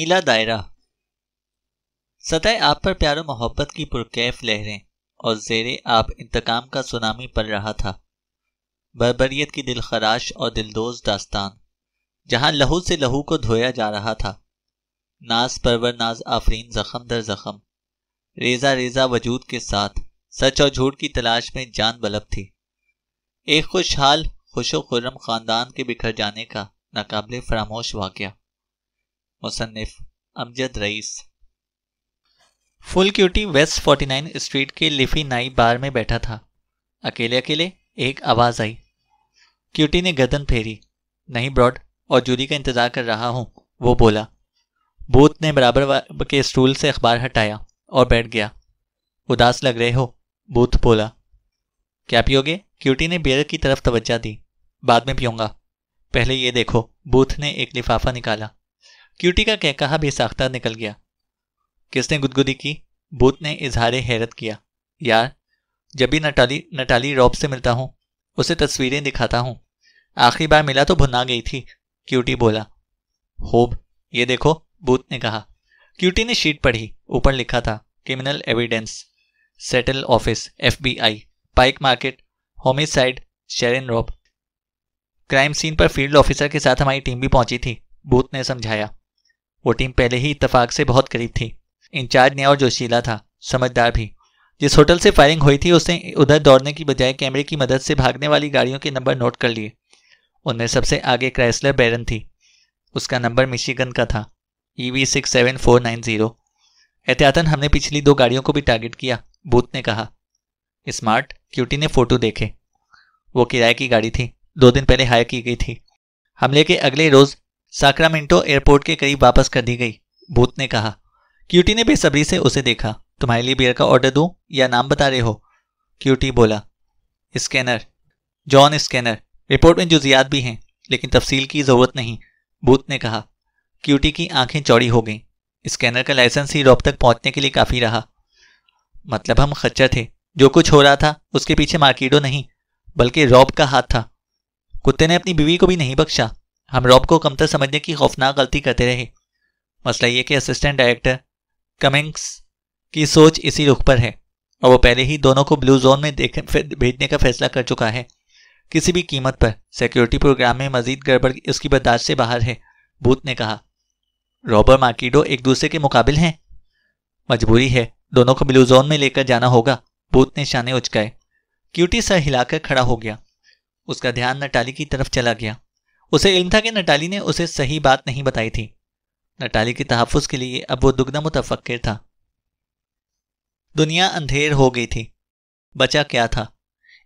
نیلا دائرہ. سطح آپ پر پیار و محبت کی پرکیف لہریں اور زیر آپ انتقام کا سونامی پڑ رہا تھا. بربریت کی دلخراش اور دلدوز داستان جہاں لہو سے لہو کو دھویا جا رہا تھا. ناز پرور ناز آفرین زخم در زخم، ریزہ ریزہ وجود کے ساتھ سچ اور جھوٹ کی تلاش میں جان بلب تھی. ایک خوشحال خوش و خرم خاندان کے بکھر جانے کا ناقابل فراموش واقعہ. مصنف امجد رئیس. فل کیوٹی ویسٹ 49 اسٹریٹ کے لیفی نائی بار میں بیٹھا تھا. اکیلے اکیلے ایک آواز آئی. کیوٹی نے گردن پھیری. نہیں براڈ، اور جوری کا انتظار کر رہا ہوں، وہ بولا. بوتھ نے برابر کے اسٹول سے اخبار ہٹایا اور بیٹھ گیا. اداس لگ رہے ہو، بوتھ بولا. کیا پیو گے؟ کیوٹی نے بیئر کی طرف توجہ دی. بعد میں پیوں گا، پہلے یہ دیکھو. بوتھ نے ایک لفافہ نکالا. کیوٹی کا کہکہا بے ساختہ نکل گیا. کس نے گدگدی کی؟ بوتھ نے اظہار حیرت کیا. یار، جب بھی نٹالی روب سے ملتا ہوں اسے تصویریں دکھاتا ہوں. آخری بار ملا تو بھنا گئی تھی، کیوٹی بولا. خوب، یہ دیکھو، بوتھ نے کہا. کیوٹی نے شیٹ پڑھی. اوپر لکھا تھا criminal evidence, Seattle office, FBI، Pike market, homicide Sharon Robb. Crime scene پر فیلڈ آفیسر کے ساتھ ہماری ٹیم بھی پہنچی تھی، بوتھ نے سمجھایا. وہ ٹیم پہلے ہی اتفاق سے بہت قریب تھی. انچارج نیا اور جوشیلا تھا، سمجھدار بھی. جس ہوٹل سے فائرنگ ہوئی تھی اس نے ادھر دوڑنے کی بجائے کیمرے کی مدد سے بھاگنے والی گاڑیوں کے نمبر نوٹ کر لیے. ان میں سب سے آگے کرائسلر بیرن تھی. اس کا نمبر مشیگن کا تھا، EV67490. احتیاطاً ہم نے پچھلی 2 گاڑیوں کو بھی ٹارگٹ کیا، بوتھ نے کہا. اسمارٹ. کیوٹی نے فوٹو دیکھے. وہ کرائے کی گاڑی تھی، 2 دن پہلے ہائر کی گئی تھی. حملے کے اگلے روز ساکرامنٹو ایئرپورٹ کے قریب واپس کر دی گئی، بوتھ نے کہا. کیوٹی نے بے صبری سے اسے دیکھا. تمہارے لیے بیئر کا آرڈر دوں یا نام بتا رہے ہو؟ کیوٹی بولا. اسکینر، جان اسکینر. رپورٹ میں جزیات بھی ہیں لیکن تفصیل کی ضرورت نہیں، بوتھ نے کہا. کیوٹی کی آنکھیں چوڑی ہو گئیں. اسکینر کا لائسنس ہی روب تک پہنچنے کے لیے کافی رہا. مطلب ہم خچر تھے. جو کچھ ہو رہا تھا اس کے پیچھے مارکیڈو نہیں بلکہ روب کا ہاتھ تھا. کتے نے اپنی بیوی کو بھی نہیں بخشا. ہم روب کو کمتر سمجھنے کی خوفناک غلطی کرتے رہے. مسئلہ یہ کہ اسسٹنٹ ڈائریکٹر کمنگس کی سوچ اسی رخ پر ہے اور وہ پہلے ہی دونوں کو بلو زون میں بھیجنے کا فیصلہ کر چکا ہے، کسی بھی قیمت پر. سیکیورٹی پروگرام میں مزید گڑبڑ اس کی برداشت سے باہر ہے، بوتھ نے کہا. روب اور مارکیڈو ایک دوسرے کے مقابل ہیں؟ مجبوری ہے، دونوں کو بلو زون میں لے کر جانا ہوگا، بوتھ نے شانے اچکائے. کیوٹی سر ہلا کر کھڑا ہو گیا. اس کا دھیان نٹالی کی طرف چلا گیا. اسے علم تھا کہ نٹالی نے اسے صحیح بات نہیں بتائی تھی. نٹالی کے تحفظ کے لیے اب وہ دگنا متفکر تھا. دنیا اندھیر ہو گئی تھی. بچا کیا تھا؟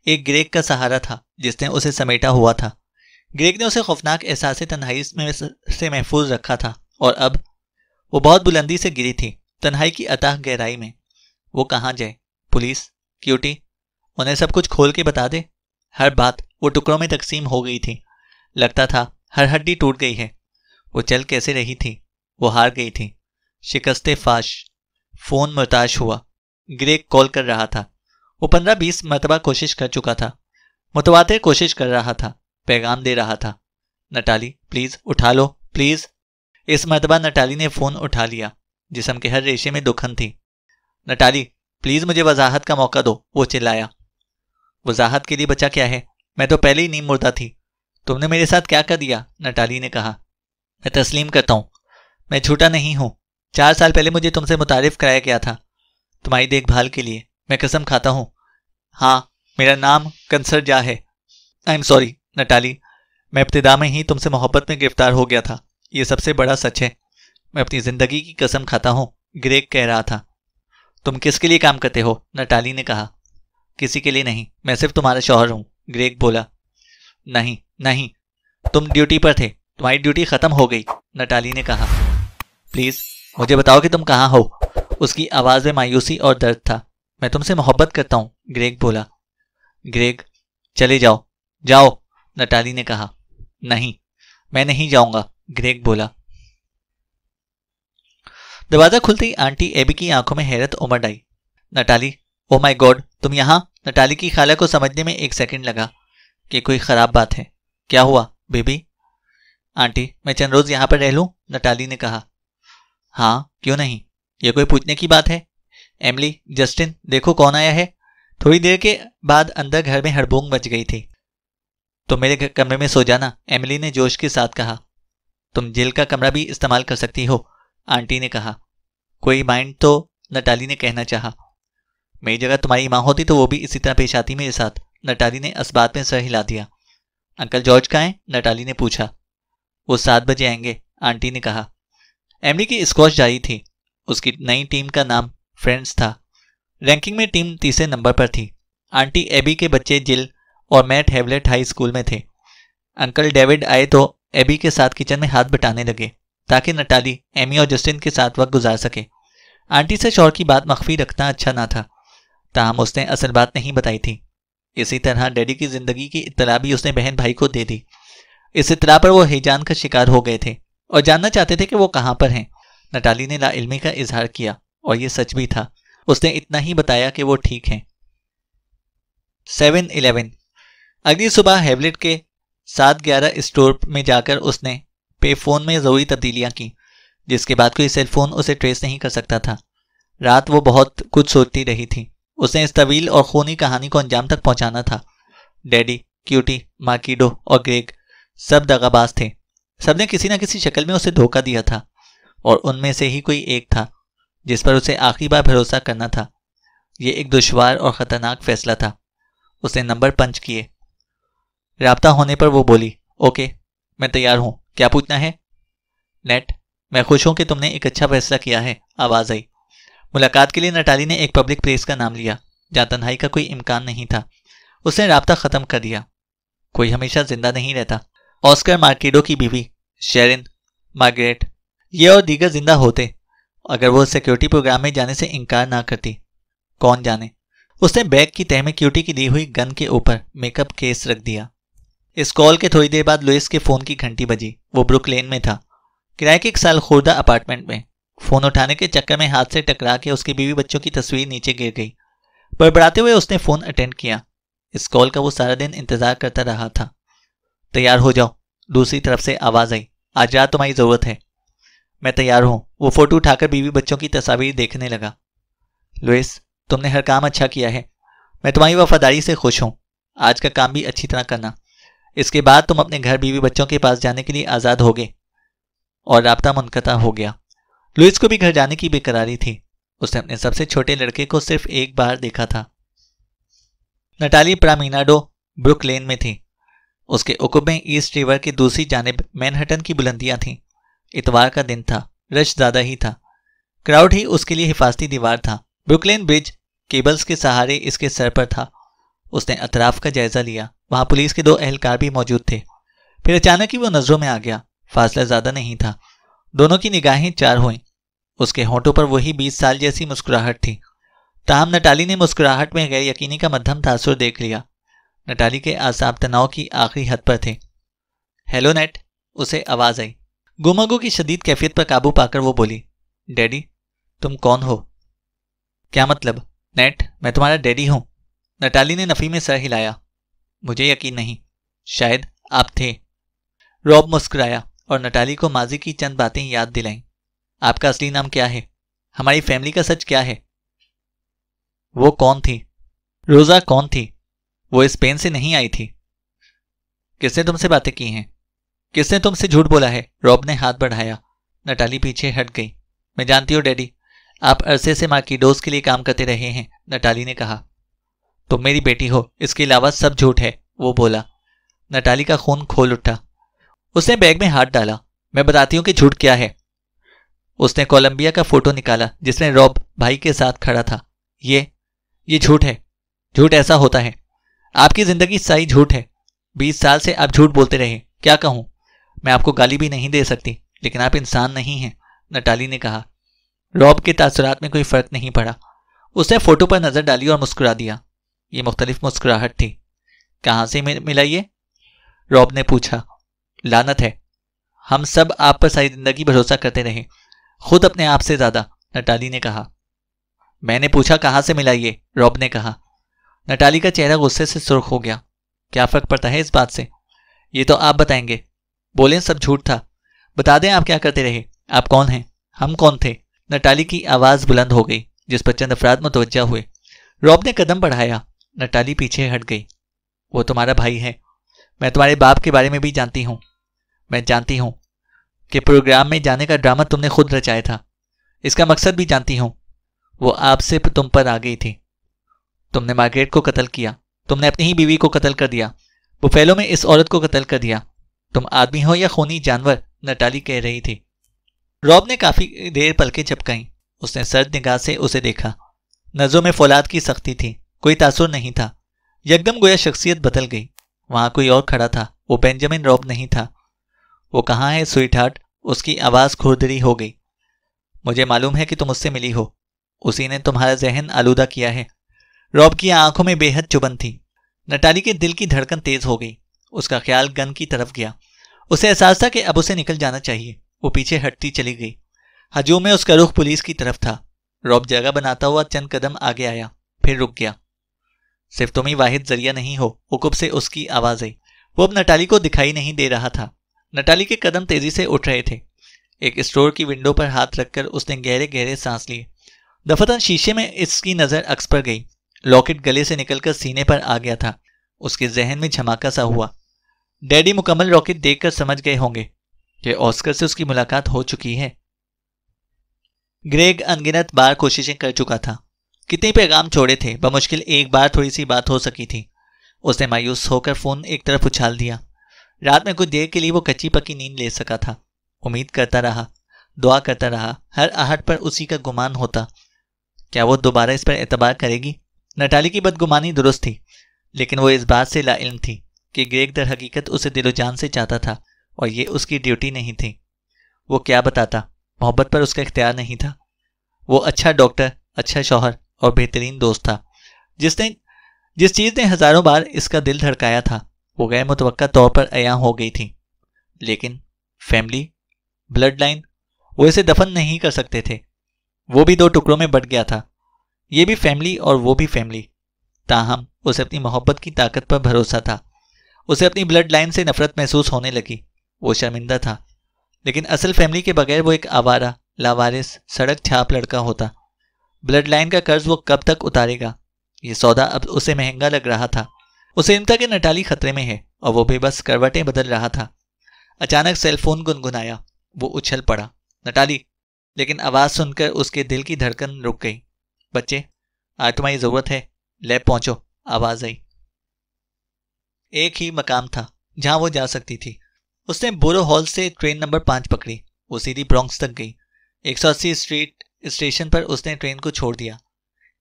ایک گریگ کا سہارا تھا جس نے اسے سمیٹا ہوا تھا. گریگ نے اسے خوفناک احساس تنہائی سے محفوظ رکھا تھا اور اب وہ بہت بلندی سے گری تھی، تنہائی کی اتاہ گہرائی میں. وہ کہاں جائے؟ پولیس؟ کیوٹی؟ انہیں سب کچھ کھول کے بتا دے. ہر بات. وہ ٹکڑوں میں تقسیم ہو گئی تھی. لگتا تھا ہر ہڈی ٹوٹ گئی ہے. وہ چل کیسے رہی تھی؟ وہ ہار گئی تھی. شکست فاش. فون مرتاش ہوا. گریگ کال کر رہا تھا. وہ 15-20 مرتبہ کوشش کر چکا تھا. متواتر کوشش کر رہا تھا. پیغام دے رہا تھا. نٹالی پلیز اٹھا لو پلیز. اس مرتبہ نٹالی نے فون اٹھا لیا. جسم کے ہر ریشے میں دکھن تھی. نٹالی پلیز مجھے وضاحت کا موقع دو، وہ چلایا. وضاحت کے لیے بچا کیا ہے؟ میں تو پہلے ہی نیم مردہ تھی. تم نے میرے ساتھ کیا کر دیا؟ نٹالی نے کہا. میں تسلیم کرتا ہوں، میں جھوٹا نہیں ہوں. 4 سال پہلے مجھے تم سے متعارف کرایا گیا تھا تمہاری دیکھ بھال کے لیے. میں قسم کھاتا ہوں. ہاں، میرا نام کنسر جا ہے. آئی ایم سوری نٹالی، میں ابتدا میں ہی تم سے محبت میں گرفتار ہو گیا تھا. یہ سب سے بڑا سچ ہے. میں اپنی زندگی کی قسم کھاتا ہوں، گریگ کہہ رہا تھا. تم کس کے لیے کام کرتے ہو؟ نٹالی نے کہا. کسی کے لیے نہیں، میں صرف تمہارا شوہر ہوں، گریگ بولا. نہیں نہیں، تم ڈیوٹی پر تھے، تمہاری ڈیوٹی ختم ہو گئی، نٹالی نے کہا. پلیز مجھے بتاؤ کہ تم کہاں ہو. اس کی آواز میں مایوسی اور درد تھا. میں تم سے محبت کرتا ہوں، گریگ بولا. گریگ چلے جاؤ جاؤ، نٹالی نے کہا. نہیں میں نہیں جاؤں گا، گریگ بولا. دروازہ کھلتے ہی آنٹی ایبی کی آنکھوں میں حیرت امڑ آئی. نٹالی، او مائی گاڈ، تم یہاں؟ نٹالی کی خالہ کو سمجھنے میں 1 سیکنڈ لگا کہ کوئی خراب بات ہے. کیا ہوا بیبی؟ آنٹی میں چند روز یہاں پر رہ لوں، نٹالی نے کہا. ہاں کیوں نہیں، یہ کوئی پوچھنے کی بات ہے؟ ایملی، جسٹن دیکھو کون آیا ہے۔ تھوڑی دیر کے بعد اندر گھر میں ہڑبونگ مچ گئی تھی۔ تم میرے کمرے میں سو جانا، ایملی نے جوش کے ساتھ کہا۔ تم جیل کا کمرہ بھی استعمال کر سکتی ہو، آنٹی نے کہا۔ کوئی مائنڈ تو، نٹالی نے کہنا چاہا۔ میری جگہ تمہاری ماں ہوتی تو وہ بھی اسی طرح پیش آتی میرے ساتھ، نٹالی نے اس بات میں سر ہلا دیا۔ انکل جارج کہاں ہیں؟ نٹالی نے پوچھا۔ وہ 7 بجے آئیں گے، آنٹی نے کہا۔ ایملی کی اسکواش جاری تھی۔ اس کی نئی ٹیم کا نام فرینڈز تھا۔ رینکنگ میں ٹیم تیسرے نمبر پر تھی۔ آنٹی ایبی کے بچے جل اور میٹ ہیولٹ ہائی اسکول میں تھے۔ انکل ڈیوڈ آئے تو ایبی کے ساتھ کچن میں ہاتھ بٹانے لگے تاکہ نٹالی ایمی اور جسٹن کے ساتھ وقت گزار سکے۔ آنٹی سے شوہر کی بات مخفی رکھنا اچھا نہ تھا، تاہم اس نے اصل بات نہیں بتائی تھی۔ اسی طرح ڈیڈی کی زندگی کی اطلاع بھی اس نے بہن بھائی کو دے دی۔ اس اطلاع پر وہ ہیجان کا شکار ہو گئے تھے اور جاننا چاہتے تھے کہ وہ کہاں پر ہیں۔ نٹالی نے لا علمی کا اظہار کیا اور یہ سچ بھی تھا۔ اس نے اتنا ہی بتایا کہ وہ ٹھیک ہیں۔ 7-11 اگلی صبح ہیولٹ کے 711 اسٹور میں جا کر اس نے پے فون میں ضروری تبدیلیاں کی، جس کے بعد کوئی سیل فون اسے ٹریس نہیں کر سکتا تھا۔ رات وہ بہت کچھ سوچتی رہی تھی۔ اس نے اس طویل اور خونی کہانی کو انجام تک پہنچانا تھا۔ ڈیڈی، کیوٹی، مارکیڈو اور گریگ سب دغاباز تھے۔ سب نے کسی نہ کسی شکل میں اسے دھوکہ دیا تھا، اور ان میں سے ہی کوئی ایک تھا جس پر اسے آخری بار بھروسہ کرنا تھا۔ یہ ایک دشوار اور خطرناک فیصلہ تھا۔ اس نے نمبر پنچ کیے۔ رابطہ ہونے پر وہ بولی، اوکے میں تیار ہوں، کیا پوچھنا ہے؟ نیٹ، میں خوش ہوں کہ تم نے ایک اچھا فیصلہ کیا ہے، آواز آئی۔ ملاقات کے لیے نٹالی نے ایک پبلک پلیس کا نام لیا جہاں تنہائی کا کوئی امکان نہیں تھا۔ اس نے رابطہ ختم کر دیا۔ کوئی ہمیشہ زندہ نہیں رہتا۔ آسکر مارکیڈو کی بیوی شیرن، مارگریٹ، یہ اور دیگر زندہ ہوتے اگر وہ سیکیورٹی پروگرام میں جانے سے انکار نہ کرتی، کون جانے۔ اس نے بیگ کی تہہ میں کیوٹی کی دی ہوئی گن کے اوپر میک اپ کیس رکھ دیا۔ اس کال کے تھوڑی دیر بعد لوئس کے فون کی گھنٹی بجی۔ وہ بروک لین میں تھا، کرائے کے ایک سال خوردہ اپارٹمنٹ میں۔ فون اٹھانے کے چکر میں ہاتھ سے ٹکرا کے اس کی بیوی بچوں کی تصویر نیچے گر گئی۔ بڑبڑاتے ہوئے اس نے فون اٹینڈ کیا۔ اس کال کا وہ سارا دن انتظار کرتا رہا تھا۔ تیار ہو جاؤ، دوسری طرف سے آواز آئی، آج رات تمہاری ضرورت ہے۔ میں تیار ہوں۔ وہ فوٹو اٹھا کر بیوی بچوں کی تصاویر دیکھنے لگا۔ لوئس، تم نے ہر کام اچھا کیا ہے، میں تمہاری وفاداری سے خوش ہوں۔ آج کا کام بھی اچھی طرح کرنا، اس کے بعد تم اپنے گھر بیوی بچوں کے پاس جانے کے لیے آزاد ہوگے۔ اور رابطہ منقطع ہو گیا۔ لوئس کو بھی گھر جانے کی بے قراری تھی۔ اس نے اپنے سب سے چھوٹے لڑکے کو صرف ایک بار دیکھا تھا۔ نٹالی پرامیناڈو بروک لین میں تھی۔ اس کے عقب میں ایسٹ ریور کی دوسری جانب مینہٹن کی بلندیاں تھیں۔ اتوار کا دن تھا، رش زیادہ ہی تھا۔ کراؤڈ ہی اس کے لیے حفاظتی دیوار تھا۔ بروک لین برج کیبلز کے سہارے اس کے سر پر تھا۔ اس نے اطراف کا جائزہ لیا۔ وہاں پولیس کے 2 اہلکار بھی موجود تھے۔ پھر اچانک ہی وہ نظروں میں آ گیا۔ فاصلہ زیادہ نہیں تھا۔ دونوں کی نگاہیں چار ہوئیں۔ اس کے ہونٹوں پر وہی 20 سال جیسی مسکراہٹ تھی۔ تاہم نٹالی نے مسکراہٹ میں غیر یقینی کا مدھم تاثر دیکھ لیا۔ نٹالی کے اعصاب تناؤ کی آخری حد پر تھے۔ ہیلو نیٹ، اسے آواز آئی۔ گمگو کی شدید کیفیت پر قابو پا کر وہ بولی، ڈیڈی تم کون ہو؟ کیا مطلب؟ نیٹ، میں تمہارا ڈیڈی ہوں۔ نٹالی نے نفی میں سر ہلایا۔ مجھے یقین نہیں، شاید آپ تھے۔ روب مسکرایا اور نٹالی کو ماضی کی چند باتیں یاد دلائیں۔ آپ کا اصلی نام کیا ہے؟ ہماری فیملی کا سچ کیا ہے؟ وہ کون تھی؟ روزا کون تھی؟ وہ اسپین سے نہیں آئی تھی۔ کس نے تم سے باتیں کی ہیں؟ کس نے تم سے جھوٹ بولا ہے؟ روب نے ہاتھ بڑھایا۔ نٹالی پیچھے ہٹ گئی۔ میں جانتی ہوں ڈیڈی، آپ عرصے سے مارکیڈوز کے لیے کام کرتے رہے ہیں، نٹالی نے کہا۔ تم میری بیٹی ہو، اس کے علاوہ سب جھوٹ ہے، وہ بولا۔ نٹالی کا خون کھول اٹھا۔ اس نے بیگ میں ہاتھ ڈالا۔ میں بتاتی ہوں کہ جھوٹ کیا ہے۔ اس نے کولمبیا کا فوٹو نکالا جس میں روب بھائی کے ساتھ کھڑا تھا۔ یہ جھوٹ ہے۔ جھوٹ ایسا ہوتا ہے۔ آپ کی زندگی ساری جھوٹ ہے۔ 20 سال سے آپ جھوٹ بولتے رہے۔ کیا کہوں؟ میں آپ کو گالی بھی نہیں دے سکتی، لیکن آپ انسان نہیں ہیں، نٹالی نے کہا۔ روب کے تاثرات میں کوئی فرق نہیں پڑا۔ اس نے فوٹو پر نظر ڈالی اور مسکرا دیا۔ یہ مختلف مسکراہٹ تھی۔ کہاں سے ملا یہ؟ روب نے پوچھا۔ لعنت ہے، ہم سب آپ پر ساری زندگی بھروسہ کرتے رہے، خود اپنے آپ سے زیادہ، نٹالی نے کہا۔ میں نے پوچھا کہاں سے ملا یہ، روب نے کہا۔ نٹالی کا چہرہ غصے سے سرخ ہو گیا۔ کیا فرق پڑتا ہے اس بات سے؟ یہ تو آپ بتائیں گے۔ بولیں سب جھوٹ تھا۔ بتا دیں آپ کیا کرتے رہے، آپ کون ہیں؟ ہم کون تھے؟ نٹالی کی آواز بلند ہو گئی جس پر چند افراد متوجہ ہوئے۔ روب نے قدم بڑھایا۔ نٹالی پیچھے ہٹ گئی۔ وہ تمہارا بھائی ہے۔ میں تمہارے باپ کے بارے میں بھی جانتی ہوں۔ میں جانتی ہوں کہ پروگرام میں جانے کا ڈرامہ تم نے خود رچایا تھا۔ اس کا مقصد بھی جانتی ہوں۔ وہ آپ سے تم پر آ گئی تھی۔ تم نے مارگریٹ کو قتل کیا۔ تم نے اپنی ہی بیوی کو قتل کر دیا۔ بفیلو میں اس عورت کو قتل کر دیا۔ تم آدمی ہو یا خونی جانور؟ نٹالی کہہ رہی تھی۔ روب نے کافی دیر پلکیں جھپکائیں۔ اس نے سرد نگاہ سے اسے دیکھا۔ نظروں میں فولاد کی سختی تھی، کوئی تاثر نہیں تھا۔ یکدم گویا شخصیت بدل گئی۔ وہاں کوئی اور کھڑا تھا، وہ بینجامن روب نہیں تھا۔ وہ کہاں ہے سویٹ ہارٹ؟ اس کی آواز کھردری ہو گئی۔ مجھے معلوم ہے کہ تم اس سے ملی ہو۔ اسی نے تمہارا ذہن آلودہ کیا ہے۔ روب کی آنکھوں میں بے حد چبھن تھی۔ نٹالی کے دل کی دھڑکن تیز ہو گئی۔ اس کا خیال گن کی طرف گیا۔ اسے احساس تھا کہ اب اسے نکل جانا چاہیے۔ وہ پیچھے ہٹتی چلی گئی۔ ہجوم میں اس کا رخ پولیس کی طرف تھا۔ روب جگہ بناتا ہوا چند قدم آگے آیا، پھر رک گیا۔ صرف تم ہی واحد ذریعہ نہیں ہو، عقب سے اس کی آواز آئی۔ وہ اب نٹالی کو دکھائی نہیں دے رہا تھا۔ نٹالی کے قدم تیزی سے اٹھ رہے تھے۔ ایک اسٹور کی ونڈو پر ہاتھ رکھ کر اس نے گہرے گہرے سانس لیے۔ دفتن شیشے میں اس کی نظر عکس پر گئی۔ لاکٹ گلے سے نکل کر سینے پر آ گیا تھا۔ اس کے ذہن میں جھماکا سا ہوا۔ ڈیڈی مکمل راکٹ دیکھ کر سمجھ گئے ہوں گے کہ آسکر سے اس کی ملاقات ہو چکی ہے۔ گریگ انگنت بار کوششیں کر چکا تھا۔ کتنے پیغام چھوڑے تھے، بمشکل ایک بار تھوڑی سی بات ہو سکی تھی۔ اس نے مایوس ہو کر فون ایک طرف اچھال دیا۔ رات میں کچھ دیر کے لیے وہ کچی پکی نیند لے سکا تھا۔ امید کرتا رہا، دعا کرتا رہا، ہر آہٹ پر اسی کا گمان ہوتا۔ کیا وہ دوبارہ اس پر اعتبار کرے گی؟ نٹالی کی بدگمانی درست تھی، لیکن وہ اس بات سے لا علم تھی کہ گریگ در حقیقت اسے دل و جان سے چاہتا تھا اور یہ اس کی ڈیوٹی نہیں تھی۔ وہ کیا بتاتا؟ محبت پر اس کا اختیار نہیں تھا۔ وہ اچھا ڈاکٹر، اچھا شوہر اور بہترین دوست تھا۔ جس چیز نے ہزاروں بار اس کا دل دھڑکایا تھا وہ غیر متوقع طور پر عیاں ہو گئی تھی۔ لیکن فیملی، بلڈ لائن، وہ اسے دفن نہیں کر سکتے تھے۔ وہ بھی دو ٹکڑوں میں بٹ گیا تھا، یہ بھی فیملی اور وہ بھی فیملی۔ تاہم اسے اپنی محبت کی طاقت پر بھروسہ تھا۔ اسے اپنی بلڈ لائن سے نفرت محسوس ہونے لگی۔ وہ شرمندہ تھا، لیکن اصل فیملی کے بغیر وہ ایک آوارہ، لاوارث، سڑک چھاپ لڑکا ہوتا۔ بلڈ لائن کا قرض وہ کب تک اتارے گا؟ یہ سودا اب اسے مہنگا لگ رہا تھا۔ اسے علم تھا کہ نٹالی خطرے میں ہے اور وہ بے بس کروٹیں بدل رہا تھا۔ اچانک سیل فون گنگنایا۔ وہ اچھل پڑا۔ نٹالی! لیکن آواز سن کر اس کے دل کی دھڑکن رک گئی۔ بچے، آج تمہاری ضرورت ہے، لیب پہنچو، آواز آئی۔ ایک ہی مقام تھا جہاں وہ جا سکتی تھی۔ اس نے بورو ہال سے ٹرین نمبر 5 پکڑی۔ وہ سیدھی برونکس تک گئی۔ 180 اسٹریٹ اسٹیشن پر اس نے ٹرین کو چھوڑ دیا۔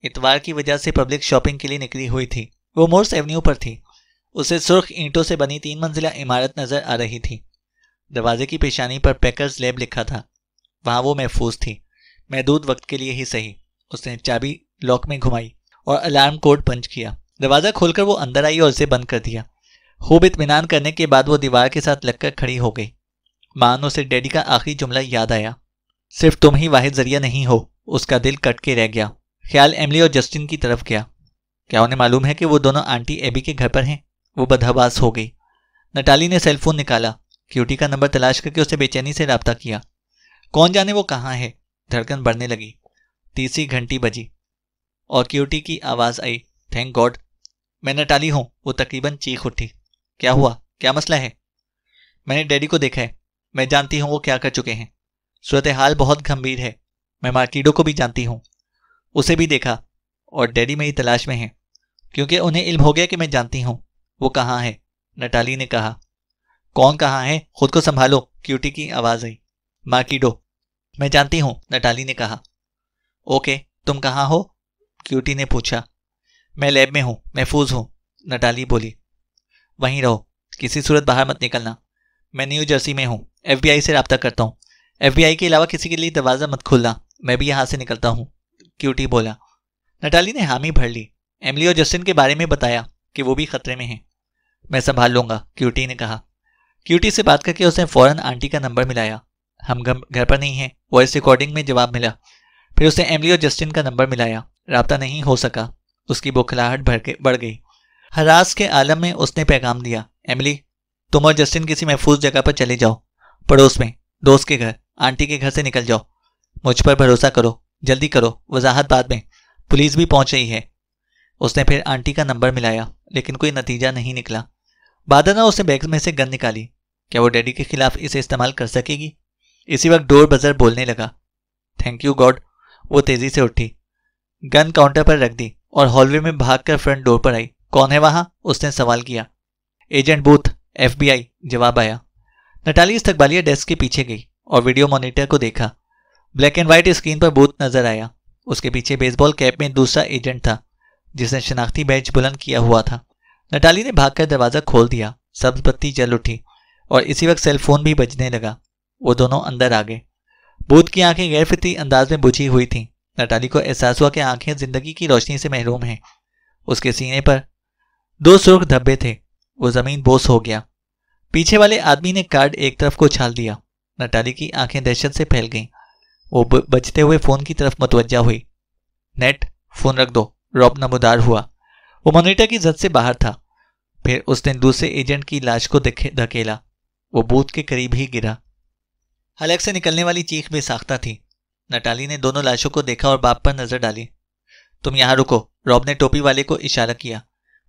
اتوار کی وجہ سے پبلک شاپنگ کے لیے نکلی ہوئی تھی۔ وہ مورس ایونیو پر تھی۔ اسے سرخ اینٹوں سے بنی 3 منزلہ عمارت نظر آ رہی تھی۔ دروازے کی پیشانی پر پیکرز لیب لکھا تھا۔ وہاں وہ محفوظ تھی، محدود وقت کے لیے ہی صحیح۔ اس نے چابی لاک میں گھمائی اور الارم کوڈ پنچ کیا۔ دروازہ کھول کر وہ اندر آئی اور اسے بند کر دیا۔ خوب اطمینان کرنے کے بعد وہ دیوار کے ساتھ لگ کر کھڑی ہو گئی۔ مانو اسے ڈیڈی کا آخری جملہ یاد آیا، صرف تم ہی واحد ذریعہ نہیں ہو۔ اس کا دل کٹ کے رہ گیا۔ خیال ایملی اور جسٹن کی طرف گیا۔ کیا انہیں معلوم ہے کہ وہ دونوں آنٹی ایبی کے گھر پر ہیں؟ وہ بدحواس ہو گئی۔ نٹالی نے سیل فون نکالا، کیوٹی کا نمبر تلاش کر کے اسے بے چینی سے رابطہ کیا۔ کون جانے وہ کہاں ہے؟ دھڑکن بڑھنے لگی۔ تیسری گھنٹی بجی اور کیوٹی کی آواز آئی، تھینک گاڈ، میں نٹالی ہوں۔ وہ تقریباً چیخ اٹھی۔ کیا ہوا؟ کیا مسئلہ ہے؟ میں نے ڈیڈی کو دیکھا ہے، میں جانتی ہوں وہ کیا کر چکے ہیں۔ صورتحال بہت گھمبیر ہے۔ میں مارٹیڈو کو بھی جانتی ہوں، اسے بھی دیکھا، اور ڈیڈی میری تلاش میں ہیں، کیونکہ انہیں علم ہو گیا کہ میں جانتی ہوں وہ کہاں ہے۔ نٹالی نے کہا۔ کون کہاں ہے؟ خود کو سنبھالو، کیوٹی کی آواز آئی۔ مارٹیڈو، میں جانتی ہوں، نٹالی نے کہا۔ اوکے، تم کہاں ہو؟ کیوٹی نے پوچھا۔ میں لیب میں ہوں، محفوظ ہوں، نٹالی بولی۔ وہیں رہو، کسی صورت باہر مت نکلنا۔ میں نیو جرسی میں ہوں، ایف بی آئی سے رابطہ کرتا ہوں۔ ایف بی آئی کے علاوہ کسی کے لیے دروازہ مت کھولنا، میں بھی یہاں سے نکلتا ہوں، کیوٹی بولا۔ نٹالی نے حامی بھر لی۔ ایملی اور جسٹن کے بارے میں بتایا کہ وہ بھی خطرے میں ہیں۔ میں سنبھال لوں گا، کیوٹی نے کہا۔ کیوٹی سے بات کر کے اس نے فوراً آنٹی کا نمبر ملایا۔ ہم گھر پر نہیں ہیں، وائس ریکارڈنگ میں جواب ملا۔ پھر اس نے ایملی اور جسٹن کا نمبر ملایا۔ رابطہ نہیں ہو سکا۔ اس کی بوکھلاہٹ بڑھ گئی۔ ہراس کے عالم میں اس نے پیغام دیا، ایملی، تم اور جسٹن کسی محفوظ جگہ پر چلے جاؤ، پڑوس میں، دوست کے گھر، آنٹی کے گھر سے نکل جاؤ۔ مجھ پر بھروسہ کرو، جلدی کرو، وضاحت بعد میں، پولیس بھی پہنچ رہی ہے۔ اس نے پھر آنٹی کا نمبر ملایا لیکن کوئی نتیجہ نہیں نکلا۔ بعد ازاں اس نے بیگ میں سے گن نکالی۔ کیا وہ ڈیڈی کے خلاف اسے استعمال کر سکے گی؟ اسی وقت ڈور بزر بولنے لگا۔ Thank you God. وہ تیزی سے اٹھی، گن کاؤنٹر پر رکھ دی اور ہال وے میں بھاگ کر فرنٹ ڈور پر آئی۔ کون ہے وہاں؟ اس نے سوال کیا۔ ایجنٹ بوتھ، FBI، جواب آیا۔ نٹالی استقبالیہ ڈیسک کے پیچھے گئی اور ویڈیو مانیٹر کو دیکھا۔ Black and white screen per both نظر آیا۔ اس کے پیچھے بیس بال کیپ میں دوسرا ایجنٹ تھا جس نے شناختی بیج بلند کیا ہوا تھا۔ نٹالی نے بھاگ کر دروازہ کھول دیا۔ سبز بتی جل اٹھی اور اسی وقت سیل فون بھی بجنے لگا۔ وہ دونوں اندر آ گئے۔ بوتھ کی آنکھیں غیر فطری انداز میں بجھی ہوئی تھیں۔ نٹالی کو احساس ہوا کہ آنکھیں زندگی کی روشنی سے محروم ہیں۔ اس کے سینے پر 2 سرخ دھبے تھے۔ وہ زمین بوس ہو گیا۔ پیچھے والے آدمی نے کارڈ ایک طرف کو چھال دیا۔ نٹالی کی آنکھیں دہشت سے پھیل گئیں۔ وہ بجتے ہوئے فون کی طرف متوجہ ہوئی۔ نیٹ، فون رکھ دو، روب نمودار ہوا۔ وہ مانیٹر کی زد سے باہر تھا۔ پھر اس نے دوسرے ایجنٹ کی لاش کو دھکیلا۔ وہ بوتھ کے قریب ہی گرا۔ حلق سے نکلنے والی چیخ بے ساختہ تھی۔ نٹالی نے دونوں لاشوں کو دیکھا اور باپ پر نظر ڈالی۔ تم یہاں رکو، روب نے ٹوپی والے کو اشارہ کیا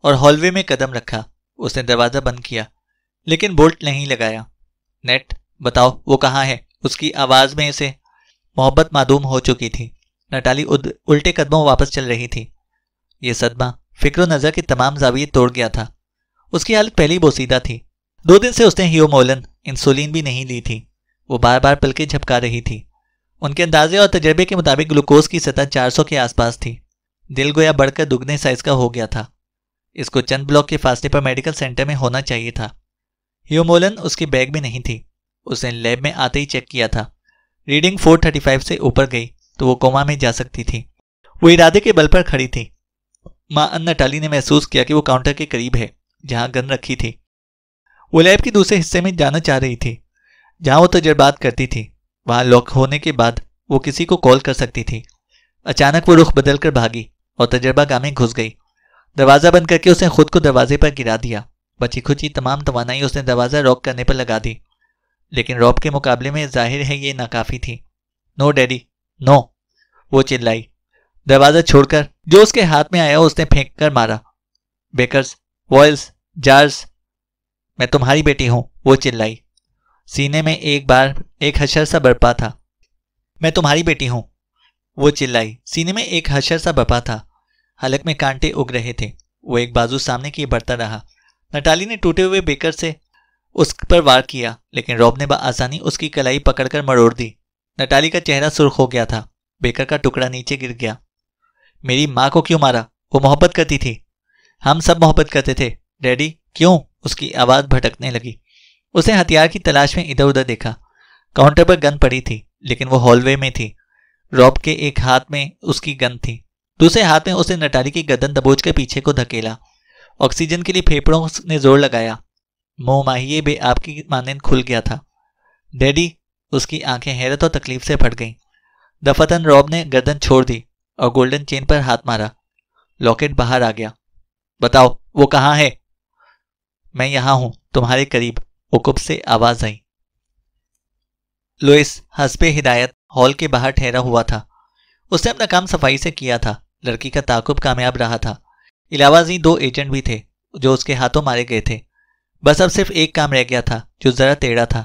اور ہال وے میں قدم رکھا۔ اس نے دروازہ بند کیا لیکن بولٹ نہیں لگایا۔ نیٹ، بتاؤ وہ کہاں ہے؟ اس کی آواز میں سے محبت معدوم ہو چکی تھی۔ نٹالی الٹے قدموں واپس چل رہی تھی۔ یہ صدمہ فکر و نظر کے تمام زاویے توڑ گیا تھا۔ اس کی حالت پہلی بوسیدہ تھی۔ 2 دن سے اس نے ہیومولن انسولین بھی نہیں لی تھی۔ وہ بار بار پلکیں جھپکا رہی تھی۔ ان کے اندازے اور تجربے کے مطابق گلوکوز کی سطح 400 کے آس پاس تھی۔ دل گویا بڑھ کر دگنے سائز کا ہو گیا تھا۔ اس کو چند بلاک کے فاصلے پر میڈیکل سینٹر میں ہونا چاہیے تھا۔ ہیومولن اس کے بیگ میں نہیں تھی۔ اس نے لیب میں آتے ہی چیک کیا تھا۔ ریڈنگ 435 سے اوپر گئی تو وہ کوما میں جا سکتی تھی۔ وہ ارادے کے بل پر کھڑی تھی۔ ماں ان نٹالی نے محسوس کیا کہ وہ کاؤنٹر کے قریب ہے جہاں گن رکھی تھی۔ وہ لیب کے دوسرے حصے میں جانا چاہ رہی تھی جہاں وہ تجربات کرتی تھی۔ وہاں لاک ہونے کے بعد وہ کسی کو کال کر سکتی تھی۔ اچانک وہ رخ بدل کر بھاگی اور تجربہ گاہ میں گھس گئی۔ دروازہ بند کر کے اس نے خود کو دروازے پر گرا دیا۔ بچی کھچی تمام توانائی اس نے دروازہ راک کرنے پر لگا دی، لیکن روب کے مقابلے میں ظاہر ہے یہ ناکافی تھی۔ نو ڈیڈی، نو، وہ چلائی۔ دروازہ چھوڑ کر جو اس کے ہاتھ میں آیا اس نے پھینک کر مارا۔ بیکرز، وائلز، جارز، میں تمہاری بیٹی ہوں، وہ چلائی۔ سینے میں ایک حشر سا برپا تھا۔ میں تمہاری بیٹی ہوں، وہ چلائی۔ سینے میں ایک حشر سا برپا تھا۔ حلق میں کانٹے اگ رہے تھے۔ وہ ایک بازو سامنے کیے بڑھتا رہا۔ نٹالی نے ٹوٹے ہوئے بیکر سے اس پر وار کیا لیکن روب نے بآسانی اس کی کلائی پکڑ کر مروڑ دی۔ نٹالی کا چہرہ سرخ ہو گیا تھا۔ بیکر کا ٹکڑا نیچے گر گیا۔ میری ماں کو کیوں مارا؟ وہ محبت کرتی تھی۔ ہم سب محبت کرتے تھے ڈیڈی، کیوں؟ اس کی آواز بھٹکنے لگی۔ اس نے ہتھیار کی تلاش میں ادھر ادھر دیکھا۔ کاؤنٹر پر گن پڑی تھی لیکن وہ ہال وے میں تھی۔ روب کے ایک ہاتھ میں اس کی گن تھی، دوسرے ہاتھ میں اس نے نٹالی کی گردن دبوچ کر پیچھے کو دھکیلا۔ آکسیجن کے لیے پھیپھڑوں نے زور لگایا۔ منہ ماہیے بے آپ کی مانند کھل گیا تھا۔ ڈیڈی، اس کی آنکھیں حیرت اور تکلیف سے پھٹ گئیں۔ دفتن روب نے گردن چھوڑ دی اور گولڈن چین پر ہاتھ مارا۔ لاکٹ باہر آ گیا۔ بتاؤ وہ کہاں ہے؟ میں یہاں ہوں، تمہارے قریب، عقب سے آواز آئی۔ لوئس حسب ہدایت ہال کے باہر ٹھہرا ہوا تھا۔ اس نے اپنا کام صفائی سے کیا تھا۔ لڑکی کا تعاقب کامیاب رہا تھا۔ علاوہ ازیں 2 ایجنٹ بھی تھے جو اس کے ہاتھوں مارے گئے تھے۔ بس اب صرف ایک کام رہ گیا تھا جو ذرا ٹیڑھا تھا،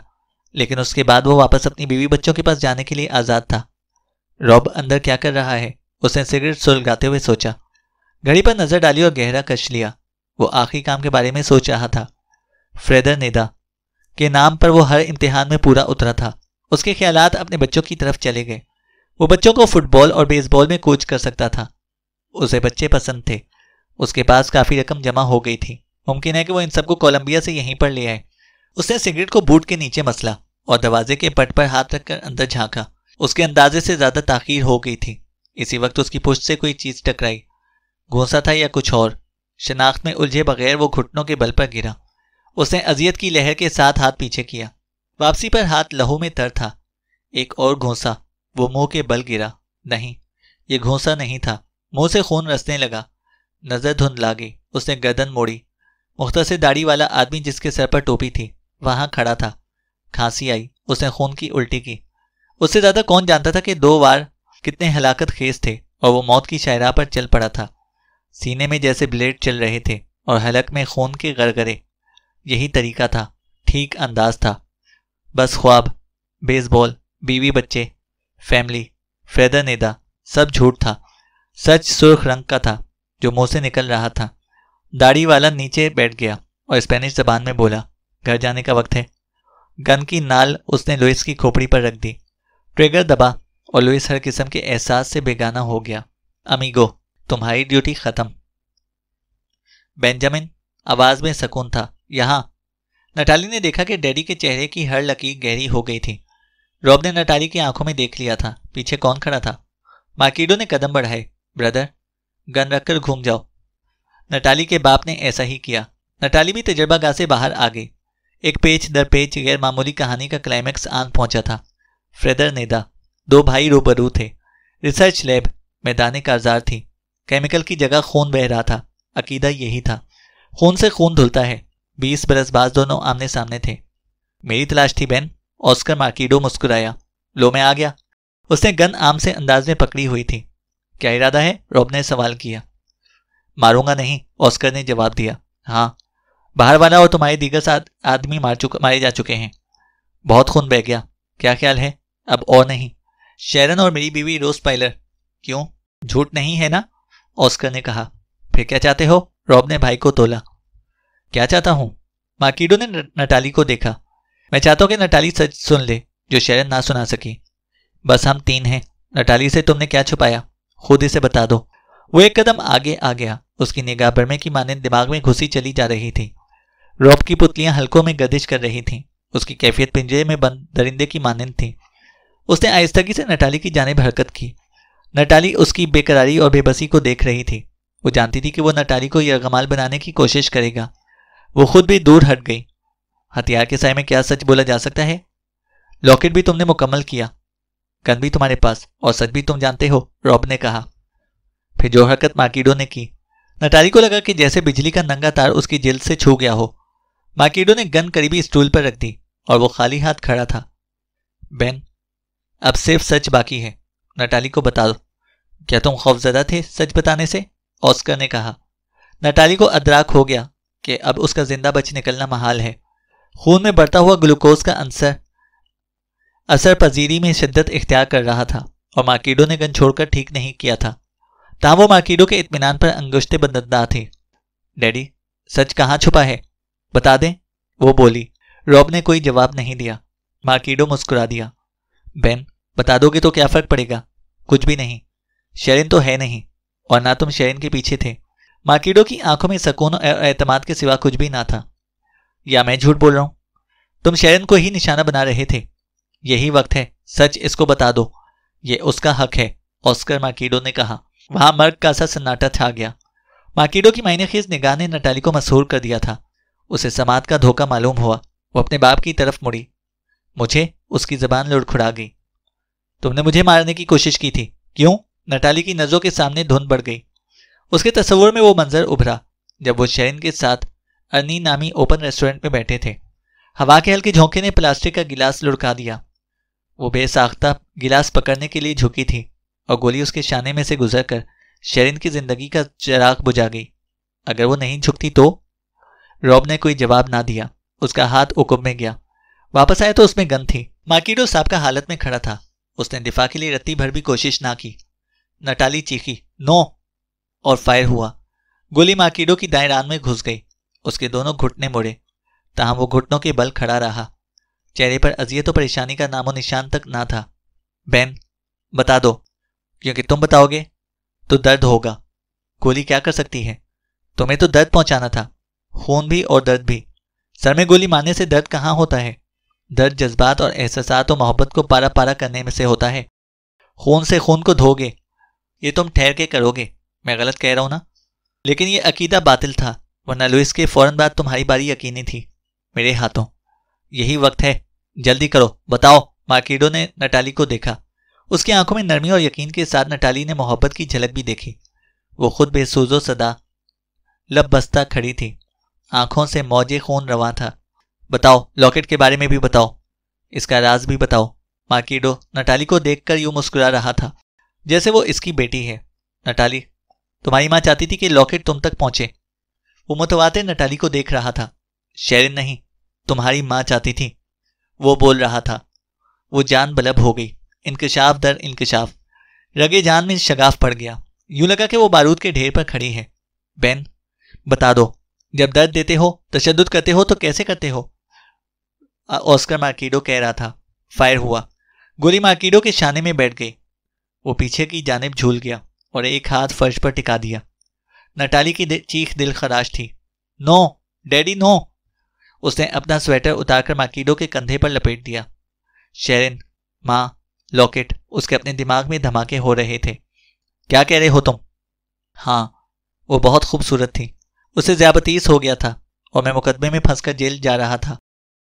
لیکن اس کے بعد وہ واپس اپنی بیوی بچوں کے پاس جانے کے لیے آزاد تھا۔ روب اندر کیا کر رہا ہے؟ اس نے سگریٹ سلگاتے ہوئے سوچا۔ گھڑی پر نظر ڈالی اور گہرا کش لیا۔ وہ آخری کام کے بارے میں سوچ رہا تھا۔ فریدر نیدا کے نام پر وہ ہر امتحان میں پورا اترا تھا۔ اس کے خیالات اپنے بچوں کی طرف چلے گئے۔ وہ بچوں کو فٹ بال اور بیس بال میں کوچ کر سکتا تھا۔ اسے بچے پسند تھے۔ اس کے پاس کافی رقم جمع ہو گئی تھی۔ ممکن ہے کہ وہ ان سب کو کولمبیا سے یہیں پر لے آئے۔ اس نے سگریٹ کو بوٹ کے نیچے مسلا اور دروازے کے پٹ پر ہاتھ رکھ کر اندر جھانکا۔ اس کے اندازے سے زیادہ تاخیر ہو گئی تھی۔ اسی وقت اس کی پشت سے کوئی چیز ٹکرائی۔ گھونسا تھا یا کچھ اور؟ شناخت میں الجھے بغیر وہ گھٹنوں کے بل پر گرا۔ اس نے اذیت کی لہر کے ساتھ ہاتھ پیچھے کیا۔ واپسی پر ہاتھ لہو میں تر تھا۔ ایک اور گھونسا۔ وہ منہ کے بل گرا۔ نہیں، یہ گھونسا نہیں تھا۔ منہ سے خون رسنے لگا۔ نظر دھندلا گئی۔ اس نے گردن موڑی۔ مختصر داڑھی والا آدمی جس کے سر پر ٹوپی تھی وہاں کھڑا تھا۔ کھانسی آئی۔ اس نے خون کی الٹی کی۔ اس سے زیادہ کون جانتا تھا کہ 2 وار کتنے ہلاکت خیز تھے اور وہ موت کی شاہراہ پر چل پڑا تھا۔ سینے میں جیسے بلیڈ چل رہے تھے اور حلق میں خون کے غرغرے۔ یہی طریقہ تھا، ٹھیک انداز تھا۔ بس خواب، بیس بال، بیوی بچے، فیملی، فیدر نیدا، سب جھوٹ تھا۔ سچ سرخ رنگ کا تھا جو منہ سے نکل رہا تھا۔ داڑھی والا نیچے بیٹھ گیا اور اسپینش زبان میں بولا، گھر جانے کا وقت ہے۔ گن کی نال اس نے لوئس کی کھوپڑی پر رکھ دی۔ ٹریگر دبا اور لوئس ہر قسم کے احساس سے بیگانہ ہو گیا۔ امیگو، تمہاری ڈیوٹی ختم۔ بینجامن، آواز میں سکون تھا، یہاں۔ نٹالی نے دیکھا کہ ڈیڈی کے چہرے کی ہر لکیر گہری ہو گئی تھی۔ روب نے نٹالی کی آنکھوں میں دیکھ لیا تھا پیچھے کون کھڑا تھا۔ مارکیڈو نے قدم بڑھائے، بردر، گن رکھ کر گھوم جاؤ۔ نٹالی کے باپ نے ایسا ہی کیا۔ نٹالی بھی تجربہ گاہ سے باہر آ گئی۔ ایک پیچ در پیچ غیر معمولی کہانی کا کلائمیکس آن پہنچا تھا۔ فریدر نیدا، 2 بھائی روبرو تھے۔ ریسرچ لیب، میدان کارزار تھی۔ کیمیکل کی جگہ خون بہہ رہا تھا۔ عقیدہ یہی تھا، خون سے خون دھلتا ہے۔ 20 برس بعد دونوں آمنے سامنے تھے۔ میری تلاش تھی بین، آسکر مارکیڈو مسکرایا۔ لو میں آ گیا۔ اس نے گن عام سے انداز میں پکڑی ہوئی تھی۔ کیا ارادہ ہے؟ روب نے سوال کیا۔ ماروں گا نہیں، آسکر نے جواب دیا۔ ہاں، باہر والا اور تمہارے دیگر آدمی مارے جا چکے ہیں۔ بہت خون بہہ گیا۔ کیا خیال ہے؟ اب اور نہیں۔ شیرن اور میری بیوی روز پائلر۔ کیوں؟ جھوٹ نہیں ہے نا؟ آسکر نے کہا۔ پھر کیا چاہتے ہو؟ روب نے بھائی کو تولا۔ کیا چاہتا ہوں؟ مارکیڈو نے نٹالی کو دیکھا۔ میں چاہتا ہوں کہ نٹالی سچ سن لے جو شیرن نہ سنا سکی۔ بس ہم 3 ہیں۔ نٹالی سے تم نے کیا چھپایا؟ خود اسے بتا دو۔ وہ ایک قدم آگے آ گیا۔ اس کی نگاہ برمے کی مانند دماغ میں گھسی چلی جا رہی تھی۔ روب کی پتلیاں حلقوں میں گردش کر رہی تھیں۔ اس کی کیفیت پنجرے میں بند درندے کی مانند تھی۔ اس نے آہستگی سے نٹالی کی جانب حرکت کی۔ نٹالی اس کی بے قراری اور بے بسی کو دیکھ رہی تھی۔ وہ جانتی تھی کہ وہ نٹالی کو یرغمال بنانے کی کوشش کرے گا۔ وہ خود بھی دور ہٹ گئی۔ ہتھیار کے سائے میں کیا سچ بولا جا سکتا ہے؟ لاکٹ بھی تم نے مکمل کیا، گن بھی تمہارے پاس، اور سچ بھی تم جانتے ہو، روب نے کہا۔ پھر جو حرکت مارکیڈو نے کی، نٹالی کو لگا کہ جیسے بجلی کا ننگا تار اس کی جلد سے چھو گیا ہو۔ مارکیڈو نے گن قریبی اسٹول پر رکھ دی اور وہ خالی ہاتھ کھڑا تھا۔ بین، اب صرف سچ باقی ہے، نٹالی کو بتا دو۔ کیا تم خوفزدہ تھے سچ بتانے سے؟ آسکر نے کہا۔ نٹالی کو ادراک ہو گیا کہ اب اس کا زندہ بچ نکلنا محال ہے۔ خون میں بڑھتا ہوا گلوکوز کا اثر پذیری میں شدت اختیار کر رہا تھا اور مارکیڈو نے گن چھوڑ کر ٹھیک نہیں کیا تھا۔ تاہم وہ مارکیڈو کے اطمینان پر انگشتے بندہ تھی۔ ڈیڈی، سچ کہاں چھپا ہے؟ بتا دیں، وہ بولی۔ روب نے کوئی جواب نہیں دیا۔ مارکیڈو مسکرا دیا۔ بین، بتا دو گے تو کیا فرق پڑے گا؟ کچھ بھی نہیں۔ شیرن تو ہے نہیں، اور نہ تم شیرن کے پیچھے تھے۔ مارکیڈو کی آنکھوں میں سکون اور اعتماد کے سوا کچھ بھی نہ تھا۔ یا میں جھوٹ بول رہا ہوں؟ تم شیرن کو ہی نشانہ بنا رہے تھے۔ یہی وقت ہے، سچ اس کو بتا دو، یہ اس کا حق ہے، آسکر مارکیڈو نے کہا۔ وہاں مرگ کا سا سناٹا چھا گیا۔ مارکیڈو کی معنی خیز نگاہ نے نٹالی کو مسحور کر دیا تھا۔ اسے سماعت کا دھوکہ معلوم ہوا۔ وہ اپنے باپ کی طرف مڑی۔ مجھے؟ اس کی زبان لڑکھڑا گئی۔ تم نے مجھے مارنے کی کوشش کی تھی، کیوں؟ نٹالی کی نظروں کے سامنے دھند بڑھ گئی۔ اس کے تصور میں وہ منظر ابھرا جب وہ شیرن کے ساتھ ارنی نامی اوپن ریسٹورنٹ میں بیٹھے تھے۔ ہوا کے ہلکے جھونکے نے پلاسٹک کا گلاس لڑکا دیا۔ وہ بے ساختہ گلاس پکڑنے کے لیے جھکی تھی اور گولی اس کے شانے میں سے گزر کر شیرن کی زندگی کا چراغ بجھا گئی۔ اگر وہ نہیں جھکتی تو؟ روب نے کوئی جواب نہ دیا۔ اس کا ہاتھ عقب میں گیا۔ واپس آیا تو اس میں گن تھی۔ مارکیڈو سابقہ حالت میں کھڑا تھا۔ اس نے دفاع کے لیے رتی بھر بھی کوشش نہ کی۔ نٹالی چیخی، نو، اور فائر ہوا۔ گولی مارکیڈو کی دائیں ران میں گھس گئی۔ اس کے دونوں گھٹنے مڑے، تاہم وہ گھٹنوں کے بل کھڑا رہا۔ چہرے پر اذیت و پریشانی کا نام و نشان تک نہ تھا۔ بین، بتا دو، کیونکہ تم بتاؤ گے تو درد ہوگا۔ گولی کیا کر سکتی ہے؟ تمہیں تو درد پہنچانا تھا، خون بھی اور درد بھی۔ سر میں گولی مارنے سے درد کہاں ہوتا ہے؟ درد جذبات اور احساسات و محبت کو پارا پارا کرنے میں سے ہوتا ہے۔ خون سے خون کو دھو گے، یہ تم ٹھہر کے کرو گے۔ میں غلط کہہ رہا ہوں نا؟ لیکن یہ عقیدہ باطل تھا، ورنہ لوئس کے فوراً بعد تمہاری باری یقینی تھی، میرے ہاتھوں۔ یہی وقت ہے، جلدی کرو، بتاؤ۔ مارکیڈو نے نٹالی کو دیکھا۔ اس کی آنکھوں میں نرمی اور یقین کے ساتھ نٹالی نے محبت کی جھلک بھی دیکھی۔ وہ خود بے سوز و صدا لب بستہ کھڑی تھی، آنکھوں سے موج خون رواں تھا۔ بتاؤ، لاکٹ کے بارے میں بھی بتاؤ، اس کا راز بھی بتاؤ، ماکیڈو نٹالی کو دیکھ کر یوں مسکرا رہا تھا جیسے وہ اس کی بیٹی ہے۔ نٹالی، تمہاری ماں چاہتی تھی کہ لاکٹ تم تک پہنچے۔ وہ متواتر نٹالی کو دیکھ رہا تھا۔ شیرن نہیں، تمہاری ماں چاہتی تھی، وہ بول رہا تھا۔ وہ جان بلب ہو گئی، انکشاف در انکشاف۔ رگے جان میں شگاف پڑ گیا، یوں لگا کہ وہ بارود کے ڈھیر پر کھڑی ہے۔ بین، بتا دو، جب درد دیتے ہو، تشدد کرتے ہو تو کیسے کرتے ہو؟ آسکر مارکیڈو کہہ رہا تھا۔ فائر ہوا، گولی مارکیڈو کے شانے میں بیٹھ گئی۔ وہ پیچھے کی جانب جھول گیا اور ایک ہاتھ فرش پر ٹکا دیا۔ نٹالی کی چیخ دل خراش تھی۔ نو ڈیڈی نو! اس نے اپنا سویٹر اتار کر مارکیڈو کے کندھے پر لپیٹ دیا۔ شیرن، ماں، لاکٹ، اس کے اپنے دماغ میں دھماکے ہو رہے تھے۔ کیا کہہ رہے ہو تم؟ ہاں، وہ بہت خوبصورت تھی، اسے ذیابطیس ہو گیا تھا اور میں مقدمے میں پھنس کر جیل جا رہا تھا۔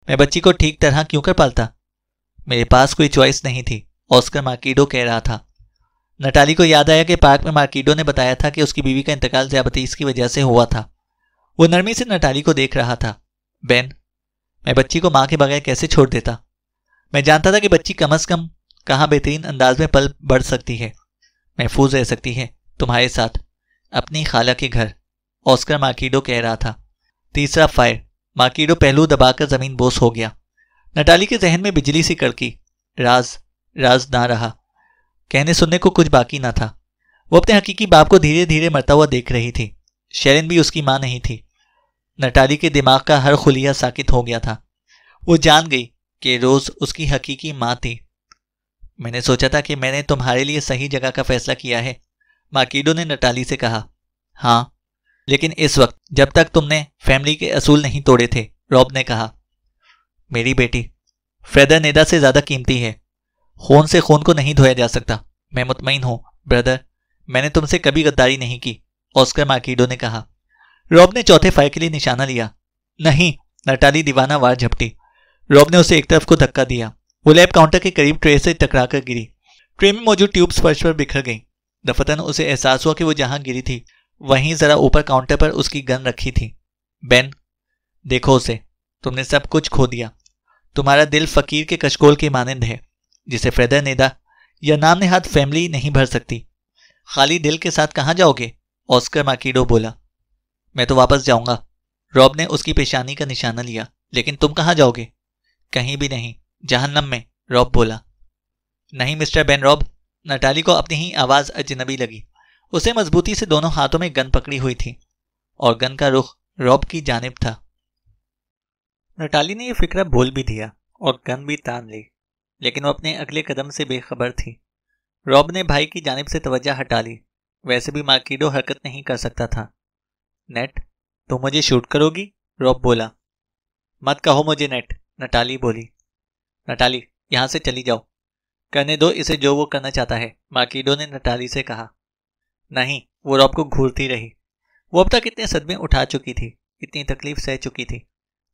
میں بچی کو ٹھیک طرح کیوں کر پالتا؟ میرے پاس کوئی چوائس نہیں تھی، آسکر مارکیڈو کہہ رہا تھا۔ نٹالی کو یاد آیا کہ پارک میں مارکیڈو نے بتایا تھا کہ اس کی بیوی کا انتقال ذیابطیس کی وجہ سے ہوا تھا۔ وہ نرمی سے نٹالی کو دیکھ رہا تھا۔ بین، میں بچی کو ماں کے بغیر کیسے چھوڑ دیتا؟ میں جانتا تھا کہ بچی کم از کم کہاں بہترین انداز میں پل بڑھ سکتی ہے، محفوظ رہ سکتی ہے تمہارے ساتھ، اپنی خالہ کے گھر، آسکر مارکیڈو کہہ رہا تھا۔ تیسرا فائر، مارکیڈو پہلو دبا کر زمین بوس ہو گیا۔ نٹالی کے ذہن میں بجلی سی کڑکی۔ راز نہ رہا، کہنے سننے کو کچھ باقی نہ تھا۔ وہ اپنے حقیقی باپ کو دھیرے دھیرے مرتا ہوا دیکھ رہی تھی۔ شیرن بھی اس کی ماں نہیں تھی۔ نٹالی کے دماغ کا ہر خلیہ ساکت ہو گیا تھا۔ وہ جان گئی کہ روز اس کی حقیقی ماں تھی۔ میں نے سوچا تھا کہ میں نے تمہارے لیے صحیح جگہ کا فیصلہ کیا ہے، مارکیڈو نے نٹالی سے کہا۔ ہاں، لیکن اس وقت جب تک تم نے فیملی کے اصول نہیں توڑے تھے، روب نے کہا۔ میری بیٹی فریدر نیدا سے زیادہ قیمتی ہے، خون سے خون کو نہیں دھویا جا سکتا۔ میں مطمئن ہوں بردر، میں نے تم سے کبھی غداری نہیں کی، آسکر مارکیڈو نے کہا۔ روب نے چوتھے فائر کے لیے نشانہ لیا۔ نہیں، نٹالی دیوانہ وار جھپٹی۔ روب نے اسے ایک طرف کو دھکا دیا۔ وہ لیب کاؤنٹر کے قریب ٹرے سے ٹکرا کر گری۔ ٹرے میں موجود ٹیوبز فرش پر بکھر گئیں۔ دفتن اسے احساس ہوا کہ وہ جہاں گری تھی وہیں ذرا اوپر کاؤنٹر پر اس کی گن رکھی تھی۔ بین، دیکھو اسے، تم نے سب کچھ کھو دیا۔ تمہارا دل فقیر کے کشکول کے مانند ہے جسے فریدر نیدا یا نام نہاد فیملی نہیں بھر سکتی۔ خالی دل کے ساتھ کہاں جاؤ گے؟ آسکر مارکیڈو بولا۔ میں تو واپس جاؤں گا، روب نے اس کی پیشانی کا نشانہ لیا۔ لیکن تم کہاں جاؤ گے؟ کہیں بھی نہیں، جہنم میں، روب بولا۔ نہیں مسٹر بین روب، نٹالی کو اپنی ہی آواز اجنبی لگی۔ اسے مضبوطی سے دونوں ہاتھوں میں گن پکڑی ہوئی تھی اور گن کا رخ روب کی جانب تھا۔ نٹالی نے یہ فکرہ بھول بھی دیا اور گن بھی تان لی، لیکن وہ اپنے اگلے قدم سے بے خبر تھی۔ روب نے بھائی کی جانب سے توجہ ہٹا لی، ویسے بھی مارکیڈو حرکت نہیں کر سکتا تھا۔ نیٹ، تم مجھے شوٹ کرو گی؟ روب بولا۔ مت کہو مجھے نیٹ، نٹالی بولی۔ نٹالی، یہاں سے چلی جاؤ، کرنے دو اسے جو وہ کرنا چاہتا ہے، مارکیڈو نے نٹالی سے کہا۔ نہیں، وہ روب کو گھورتی رہی۔ وہ اب تک اتنے صدمے اٹھا چکی تھی، اتنی تکلیف سہ چکی تھی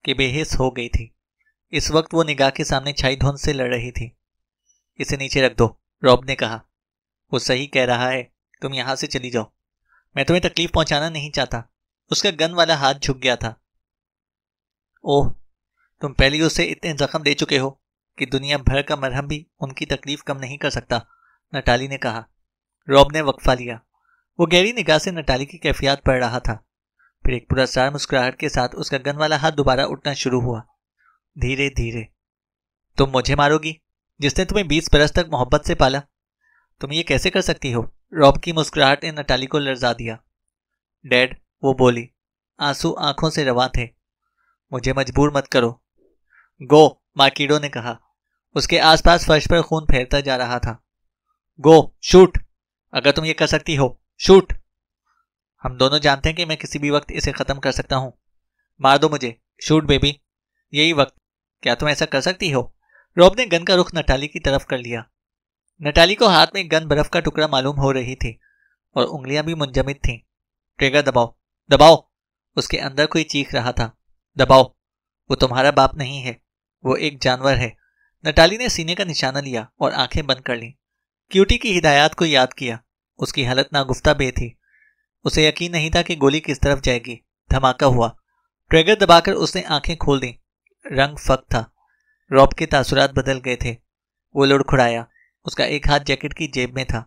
کہ بے حس ہو گئی تھی۔ اس وقت وہ نگاہ کے سامنے چھائی دھند سے لڑ رہی تھی۔ اسے نیچے رکھ دو، روب نے کہا۔ وہ صحیح کہہ رہا ہے، تم یہاں سے چلی جاؤ، میں تمہیں تکلیف پہنچانا نہیں چاہتا۔ اس کا گن والا ہاتھ جھک گیا تھا۔ اوہ، تم پہلے اسے اتنے زخم دے چکے ہو کہ دنیا بھر کا مرہم بھی ان کی تکلیف کم نہیں کر سکتا، نٹالی نے کہا۔ روب نے وقفہ لیا۔ وہ گہری نگاہ سے نٹالی کی کیفیات پڑھ رہا تھا، پھر ایک پراسرار مسکراہٹ کے ساتھ اس کا گن والا ہاتھ دوبارہ اٹھنا شروع ہوا، دھیرے دھیرے۔ تم مجھے مارو گی جس نے تمہیں 20 برس تک محبت سے پالا؟ تم یہ کیسے کر سکتی ہو؟ روب کی مسکراہٹ نے نٹالی کو لرزا دیا۔ ڈیڈ، وہ بولی، آنسو آنکھوں سے رواں تھے، مجھے مجبور مت کرو۔ گو، مارکیڈو نے کہا۔ اس کے آس پاس فرش پر خون پھیلتا جا رہا تھا۔ گو، شوٹ، اگر تم یہ کر سکتی ہو، شوٹ۔ ہم دونوں جانتے ہیں کہ میں کسی بھی وقت اسے ختم کر سکتا ہوں۔ مار دو مجھے، شوٹ بیبی، یہی وقت، کیا تم ایسا کر سکتی ہو؟ روب نے گن کا رخ نٹالی کی طرف کر لیا۔ نٹالی کو ہاتھ میں گن برف کا ٹکڑا معلوم ہو رہی تھی اور انگلیاں بھی منجمد تھیں۔ ٹریگر دباؤ، دباؤ، اس کے اندر کوئی چیخ رہا تھا۔ دباؤ، وہ تمہارا باپ نہیں ہے، وہ ایک جانور ہے۔ نٹالی نے سینے کا نشانہ لیا اور آنکھیں بند کر لیں۔ کیوٹی کی ہدایات کو یاد کیا۔ اس کی حالت ناگفتہ بے تھی۔ اسے یقین نہیں تھا کہ گولی کس طرف جائے گی۔ دھماکہ ہوا۔ ٹریگر دبا کر اس نے آنکھیں کھول دیں۔ رنگ فک تھا۔ روب کے تاثرات بدل گئے تھے۔ وہ لڑکھڑایا۔ اس کا ایک ہاتھ جیکٹ کی جیب میں تھا۔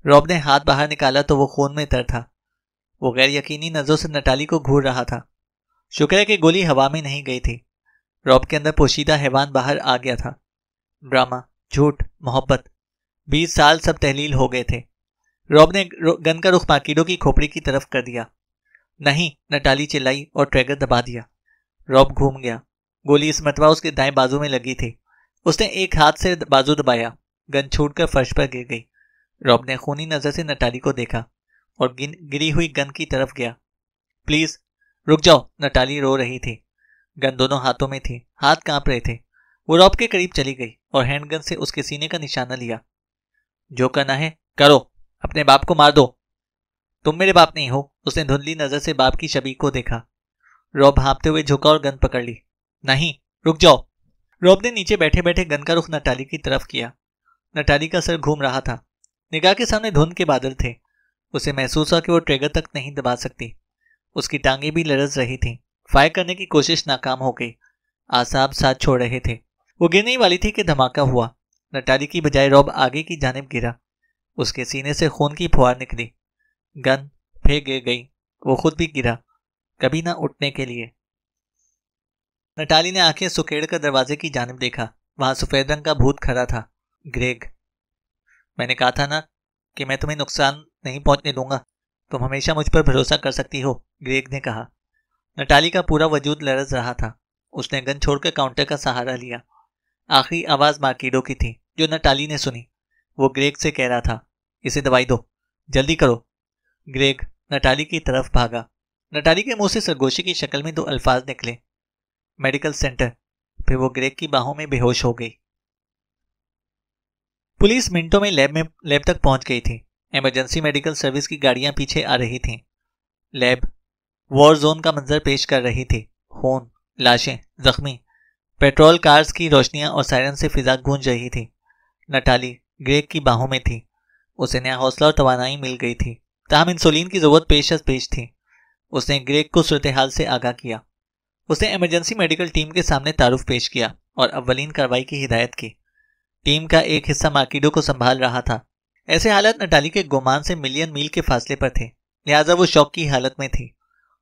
راب نے ہاتھ باہر نکالا تو وہ خون میں تر تھا۔ وہ غیر یقینی نظروں سے نٹالی کو گھور رہا تھا۔ شکر ہے کہ گولی ہوا میں نہیں گئی تھی۔ راب کے اندر پوشیدہ حیوان باہر آ گیا تھا۔ ڈرامہ، جھوٹ، محبت، 20 سال سب تحلیل ہو گئے تھے۔ راب نے گن کا رخ مارکیڈو کی کھوپڑی کی طرف کر دیا۔ نہیں، نٹالی چلائی اور ٹریگر دبا دیا۔ راب گھوم گیا۔ گولی اس مرتبہ اس کے دائیں بازو میں لگی تھی۔ اس نے ایک ہاتھ سے بازو دبایا۔ گن چھوٹ کر فرش پر گر گئی۔ راب نے خونی نظر سے نٹالی کو دیکھا اور گری ہوئی گن کی طرف گیا۔ پلیز رک جاؤ، نٹالی رو رہی تھی۔ گن دونوں ہاتھوں میں تھی، ہاتھ کانپ رہے تھے۔ وہ راب کے قریب چلی گئی اور ہینڈ گن سے اس کے سینے کا نشانہ لیا۔ جو کرنا ہے کرو، اپنے باپ کو مار دو۔ تم میرے باپ نہیں ہو۔ اس نے دھندلی نظر سے باپ کی شبیہ کو دیکھا۔ راب ہانپتے ہوئے جھکا اور گن پکڑ لی۔ نہیں، رک جاؤ۔ راب نے نیچے بیٹھے بیٹھے گن کا رخ نٹالی کی طرف کیا۔ نٹالی کا سر گھوم رہا تھا۔ نگاہ کے سامنے دھند کے بادل تھے۔ اسے محسوس ہوا کہ وہ ٹریگر تک نہیں دبا سکتی۔ اس کی ٹانگیں بھی لرز رہی تھیں۔ فائر کرنے کی کوشش ناکام ہو گئی۔ اعصاب ساتھ چھوڑ رہے تھے۔ وہ گرنے ہی والی تھی کہ دھماکہ ہوا۔ نٹالی کی بجائے راب آگے کی جانب گرا۔ اس کے سینے سے خون کی پھوار نکلی۔ گن پھر گر گئی۔ وہ خود بھی گرا، کبھی نہ اٹھنے کے لیے۔ نٹالی نے آنکھیں سکیڑ کر دروازے کی جانب دیکھا۔ وہاں سفید رنگ کا بھوت کھڑا تھا۔ گریگ، میں نے کہا تھا نا کہ میں تمہیں نقصان نہیں پہنچنے دوں گا۔ تم ہمیشہ مجھ پر بھروسہ کر سکتی ہو، گریگ نے کہا۔ نٹالی کا پورا وجود لرز رہا تھا۔ اس نے گن چھوڑ کر کاؤنٹر کا سہارا لیا۔ آخری آواز مارکیڈو کی تھی جو نٹالی نے سنی۔ وہ گریگ سے کہہ رہا تھا، اسے دوائی دو، جلدی کرو۔ گریگ نٹالی کی طرف بھاگا۔ نٹالی کے منہ سے سرگوشی کی شکل میں 2 الفاظ نکلے، میڈیکل سینٹر۔ پھر وہ گریگ کی باہوں میں بے ہوش ہو گئی۔ پولیس منٹوں میں لیب تک پہنچ گئی تھی۔ ایمرجنسی میڈیکل سروس کی گاڑیاں پیچھے آ رہی تھیں۔ لیب وار زون کا منظر پیش کر رہی تھی۔ خون، لاشیں، زخمی، پیٹرول کارز کی روشنیاں اور سائرن سے فضا گونج رہی تھی۔ نٹالی گریگ کی باہوں میں تھی۔ اسے نیا حوصلہ اور توانائی مل گئی تھی، تاہم انسولین کی ضرورت پیش از پیش تھی۔ اس نے گریگ کو صورتحال سے آگاہ کیا۔ اس نے ایمرجنسی میڈیکل ٹیم کے سامنے تعارف پیش کیا اور اولین کارروائی کی ہدایت کی۔ ٹیم کا ایک حصہ مارکیڈو کو سنبھال رہا تھا۔ ایسے حالات نٹالی کے گمان سے ملین میل کے فاصلے پر تھے، لہٰذا وہ شوق کی حالت میں تھی۔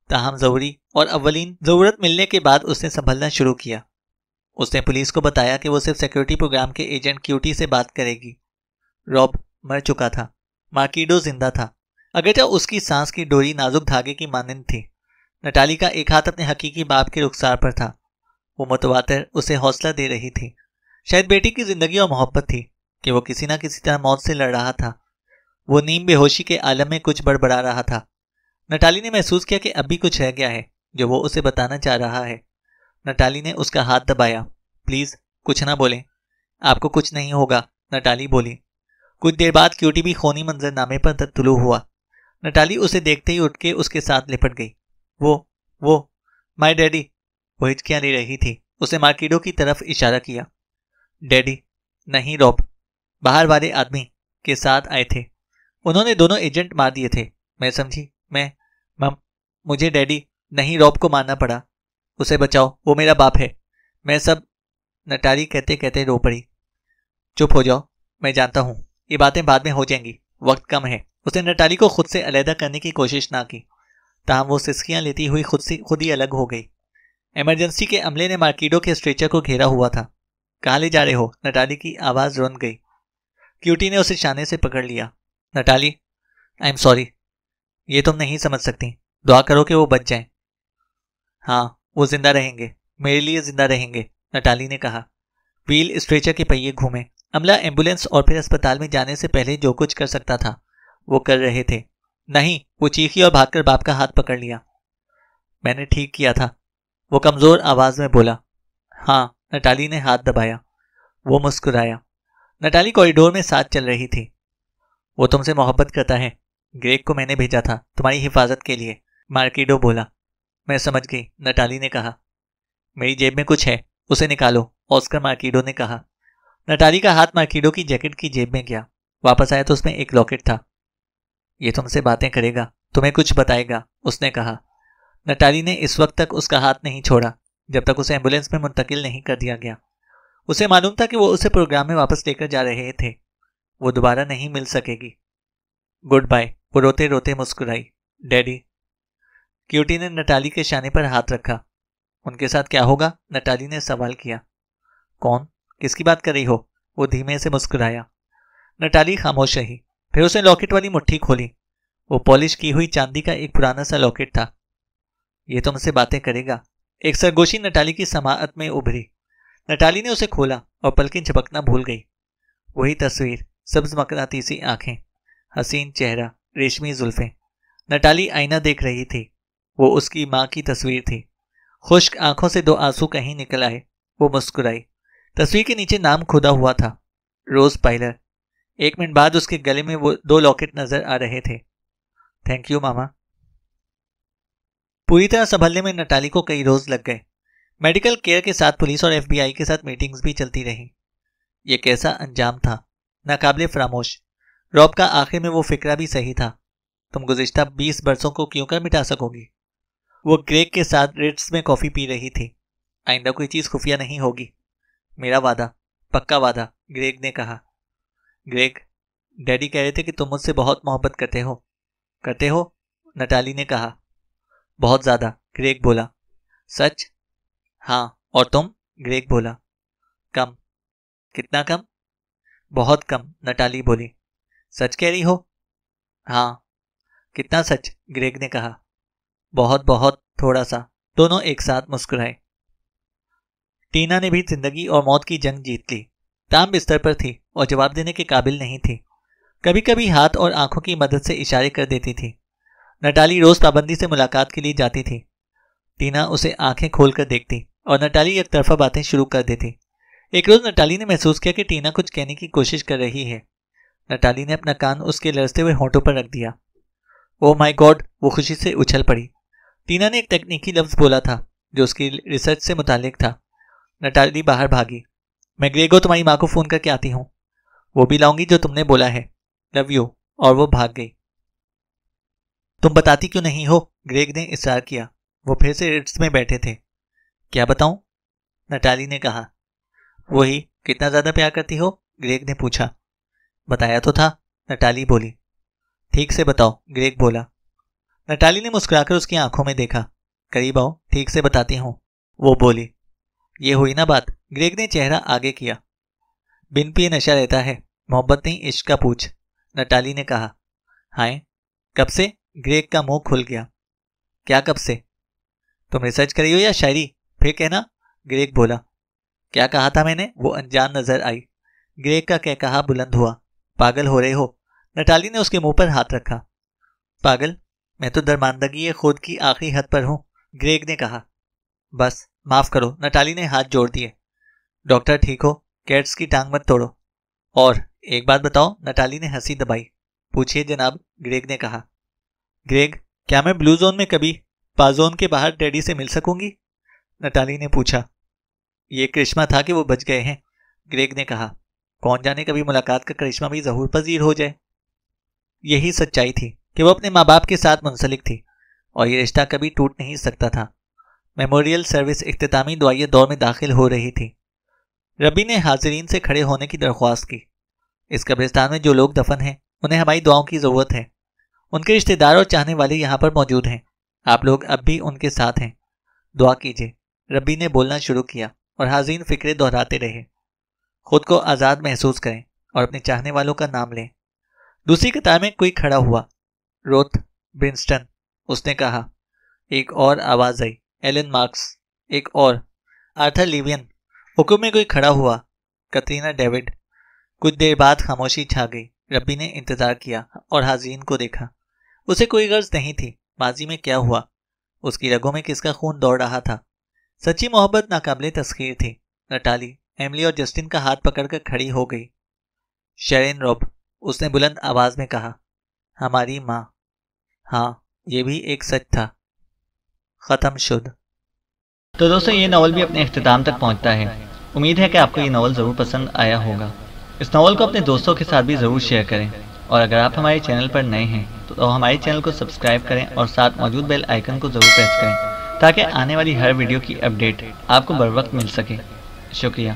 تاہم ضروری اور اولین ضرورت ملنے کے بعد اس نے سنبھلنا شروع کیا۔ اس نے پولیس کو بتایا کہ وہ صرف سیکیورٹی پروگرام کے ایجنٹ کیوٹی سے بات کرے گی۔ راب مر چکا تھا، مارکیڈو زندہ تھا، اگرچہ اس کی سانس کی ڈوری نازک دھاگے کی مانند تھی۔ نٹالی کا ایک ہاتھ اپنے حقیقی باپ کے رخسار پر تھا۔ وہ متواتر اسے حوصلہ دے رہی تھی۔ شاید بیٹی کی زندگی اور محبت تھی کہ وہ کسی نہ کسی طرح موت سے لڑ رہا تھا۔ وہ نیم بے ہوشی کے عالم میں کچھ بڑبڑا رہا تھا۔ نٹالی نے محسوس کیا کہ اب بھی کچھ رہ گیا ہے جو وہ اسے بتانا چاہ رہا ہے۔ نٹالی نے اس کا ہاتھ دبایا۔ پلیز کچھ نہ بولیں، آپ کو کچھ نہیں ہوگا، نٹالی بولی۔ کچھ دیر بعد کیوٹی بھی خونی منظر نامے پر طلوع ہوا۔ نٹالی اسے دیکھتے ہی اٹھ کے اس کے ساتھ لپٹ گئی۔ وہ مائی ڈیڈی، وہ ہچکیاں لے رہی تھی۔ اس نے مارکیڈو کی طرف اشارہ کیا۔ ڈیڈی نہیں، راب باہر والے آدمی کے ساتھ آئے تھے، انہوں نے دونوں ایجنٹ مار دیے تھے۔ میں سمجھی، مجھے ڈیڈی نہیں، راب کو مارنا پڑا۔ اسے بچاؤ، وہ میرا باپ ہے، میں سب، نٹالی کہتے کہتے رو پڑی۔ چپ ہو جاؤ، میں جانتا ہوں یہ باتیں بعد میں ہو جائیں گی، وقت کم ہے۔ اس نے نٹالی کو خود سے علیحدہ کرنے کی کوشش نہ کی، تاہم وہ سسکیاں لیتی ہوئی خود ہی الگ ہو گئی۔ ایمرجنسی کے عملے نے مارکیڈو کے اسٹریچر کو گھیرا ہوا تھا۔ کہاں لے جا رہے ہو؟ نٹالی کی آواز رون گئی۔ کیوٹی نے اسے شانے سے پکڑ لیا۔ نٹالی، آئی ایم سوری، یہ تم نہیں سمجھ سکتی، دعا کرو کہ وہ بچ جائیں۔ ہاں، وہ زندہ رہیں گے، میرے لیے زندہ رہیں گے، نٹالی نے کہا۔ ویل اسٹریچر کے پہیے گھومے۔ عملہ ایمبولینس اور پھر اسپتال میں جانے سے پہلے جو کچھ کر سکتا تھا وہ کر رہے تھے۔ نہیں، وہ چیخی اور بھاگ کر باپ کا ہاتھ پکڑ لیا۔ میں نے ٹھیک کیا تھا، وہ کمزور آواز میں بولا۔ ہاں، نٹالی نے ہاتھ دبایا۔ وہ مسکرایا۔ نٹالی کوریڈور میں ساتھ چل رہی تھی۔ وہ تم سے محبت کرتا ہے، گریگ کو میں نے بھیجا تھا تمہاری حفاظت کے لیے، مارکیڈو بولا۔ میں سمجھ گئی، نٹالی نے کہا۔ میری جیب میں کچھ ہے، اسے نکالو، آسکر، مارکیڈو نے کہا۔ نٹالی کا ہاتھ مارکیڈو کی جیکٹ کی جیب میں گیا۔ واپس آیا تو اس میں ایک لاکٹ تھا۔ یہ تم سے باتیں کرے گا، تمہیں کچھ بتائے گا، اس نے کہا۔ نٹالی نے اس وقت تک اس کا ہاتھ نہیں چھوڑا جب تک اسے ایمبولینس میں منتقل نہیں کر دیا گیا۔ اسے معلوم تھا کہ وہ اسے پروگرام میں واپس لے کر جا رہے تھے. وہ دوبارہ نہیں مل سکے گی. Goodbye. وہ روتے روتے مسکرائی. ڈیڈی. کیوٹی نے نٹالی کے شانے پر ہاتھ رکھا. ان کے ساتھ کیا ہوگا؟ نٹالی نے سوال کیا. کون؟ کس کی بات کر رہی ہو؟ وہ دھیمے سے مسکرایا. نٹالی خاموش رہی. پھر اس نے لاکٹ والی مٹھی کھولی. وہ پالش کی ہوئی چاندی کا ایک پرانا سا لاکٹ تھا. یہ تم سے باتیں کرے گا. ایک سرگوشی نٹالی کی سماعت میں ابھری. نٹالی نے اسے کھولا اور پلکیں جھپکنا بھول گئی. وہی تصویر. سبز مقناطیسی آنکھیں، حسین چہرہ، ریشمی زلفیں. نٹالی آئینہ دیکھ رہی تھی. وہ اس کی ماں کی تصویر تھی. خشک آنکھوں سے 2 آنسو کہیں نکل آئے. وہ مسکرائی. تصویر کے نیچے نام کھدا ہوا تھا، روز پائلر. 1 منٹ بعد اس کے گلے میں وہ 2 لاکٹ نظر آ رہے تھے. تھینک یو ماما. پوری طرح سنبھلنے میں نٹالی کو کئی روز لگ گئے. میڈیکل کیئر کے ساتھ پولیس اور FBI کے ساتھ میٹنگز بھی چلتی رہیں. یہ کیسا انجام تھا، ناقابل فراموش. رعب کا آخر میں وہ فکرہ بھی صحیح تھا. تم گزشتہ 20 برسوں کو کیوں کر مٹا سکو گی؟ وہ گریگ کے ساتھ ریٹس میں کافی پی رہی تھی. آئندہ کوئی چیز خفیہ نہیں ہوگی. میرا وعدہ، پکا وعدہ، گریگ نے کہا. گریگ، ڈیڈی کہہ رہے تھے کہ تم مجھ سے بہت محبت کرتے ہو. کرتے ہو؟ نٹالی نے کہا. بہت زیادہ، گریگ بولا. سچ؟ ہاں. اور تم؟ گریگ بولا. کم. کتنا کم؟ بہت کم، نٹالی بولی. سچ کہہ رہی ہو؟ ہاں. کتنا سچ؟ گریگ نے کہا. بہت بہت تھوڑا سا. دونوں ایک ساتھ مسکرائے. ٹینا نے بھی زندگی اور موت کی جنگ جیت لی. تام بستر پر تھی اور جواب دینے کے قابل نہیں تھی. کبھی کبھی ہاتھ اور آنکھوں کی مدد سے اشارے کر دیتی تھی. نٹالی روز پابندی سے ملاقات کے لیے جاتی تھی. ٹینا اسے آنکھیں کھول کر دیکھتی اور نٹالی ایک طرفہ باتیں شروع کر دیتی. ایک روز نٹالی نے محسوس کیا کہ ٹینا کچھ کہنے کی کوشش کر رہی ہے. نٹالی نے اپنا کان اس کے لرزتے ہوئے ہونٹوں پر رکھ دیا. او مائی گاڈ! وہ خوشی سے اچھل پڑی. ٹینا نے ایک تکنیکی لفظ بولا تھا جو اس کی ریسرچ سے متعلق تھا. نٹالی باہر بھاگی. میں گریگو تمہاری ماں کو فون کر کے آتی ہوں. وہ بھی لاؤں گی جو تم نے بولا ہے. Love you. اور وہ بھاگ گئی. تم بتاتی کیوں نہیں ہو؟ گریگ نے اصرار کیا. وہ پھر سے ریٹس میں بیٹھے تھے. کیا بتاؤں؟ نٹالی نے کہا. وہی، کتنا زیادہ پیار کرتی ہو؟ گریگ نے پوچھا. بتایا تو تھا، نٹالی بولی. ٹھیک سے بتاؤ، گریگ بولا. نٹالی نے مسکرا کر اس کی آنکھوں میں دیکھا. قریب آؤ، ٹھیک سے بتاتی ہوں، وہ بولی. یہ ہوئی نا بات. گریگ نے چہرہ آگے کیا. بن پیے نشہ رہتا ہے، محبت نہیں عشق کا پوچھ، نٹالی نے کہا. ہائے، کب سے؟ گریگ کا منہ کھل گیا. کیا کب سے؟ تم ریسرچ کری ہو یا شاعری؟ پھر کہنا، گریگ بولا. کیا کہا تھا میں نے؟ وہ انجان نظر آئی. گریگ کا کہا بلند ہوا. پاگل ہو رہے ہو؟ نٹالی نے اس کے منہ پر ہاتھ رکھا. پاگل؟ میں تو درماندگی خود کی آخری حد پر ہوں، گریگ نے کہا. بس معاف کرو، نٹالی نے ہاتھ جوڑ دیے. ڈاکٹر ٹھیک ہو؟ کیٹس کی ٹانگ مت توڑو. اور ایک بات بتاؤ، نٹالی نے ہنسی دبائی. پوچھئے جناب، گریگ نے کہا. گریگ، کیا میں بلو زون میں کبھی پازون کے باہر ڈیڈی سے مل سکوں گی؟ نٹالی نے پوچھا. یہ کرشمہ تھا کہ وہ بچ گئے ہیں، گریگ نے کہا. کون جانے کبھی ملاقات کا کرشمہ بھی ظہور پذیر ہو جائے. یہی سچائی تھی کہ وہ اپنے ماں باپ کے ساتھ منسلک تھی اور یہ رشتہ کبھی ٹوٹ نہیں سکتا تھا. میموریل سروس اختتامی دعائیہ دور میں داخل ہو رہی تھی. ربی نے حاضرین سے کھڑے ہونے کی درخواست کی. اس قبرستان میں جو لوگ دفن ہیں انہیں ہماری دعاؤں کی ضرورت ہے. ان کے رشتہ دار اور چاہنے والے یہاں پر موجود ہیں. آپ لوگ اب بھی ان کے ساتھ ہیں. دعا کیجیے. ربی نے بولنا شروع کیا اور حاضرین فکرے دہراتے رہے. خود کو آزاد محسوس کریں اور اپنے چاہنے والوں کا نام لیں. دوسری قطار میں کوئی کھڑا ہوا. روتھ برنسٹن، اس نے کہا. ایک اور آواز آئی. Alan Marks. ایک اور. Arthur Levine. حکم میں کوئی کھڑا ہوا. Katrina David. کچھ دیر بعد خاموشی چھا گئی. ربی نے انتظار کیا اور حاضرین کو دیکھا. اسے کوئی غرض نہیں تھی ماضی میں کیا ہوا، اس کی رگوں میں کس کا خون دوڑ رہا تھا. سچی محبت ناقابل تسخیر تھی. نٹالی ایملی اور جسٹن کا ہاتھ پکڑ کر کھڑی ہو گئی. شیرین روب، اس نے بلند آواز میں کہا. ہماری ماں. ہاں، یہ بھی ایک سچ تھا. ختم شد. تو دوستو، یہ ناول بھی اپنے اختتام تک پہنچتا ہے. امید ہے کہ آپ کو یہ ناول ضرور پسند آیا ہوگا. اس ناول کو اپنے دوستوں کے ساتھ بھی ضرور شیئر کریں. اور اگر آپ ہمارے چینل پر نئے ہیں تو ہمارے چینل کو سبسکرائب کریں اور ساتھ موجود بیل آئیکن کو ضرور پریس کریں تاکہ آنے والی ہر ویڈیو کی اپڈیٹ آپ کو بر وقت مل سکے. شکریہ.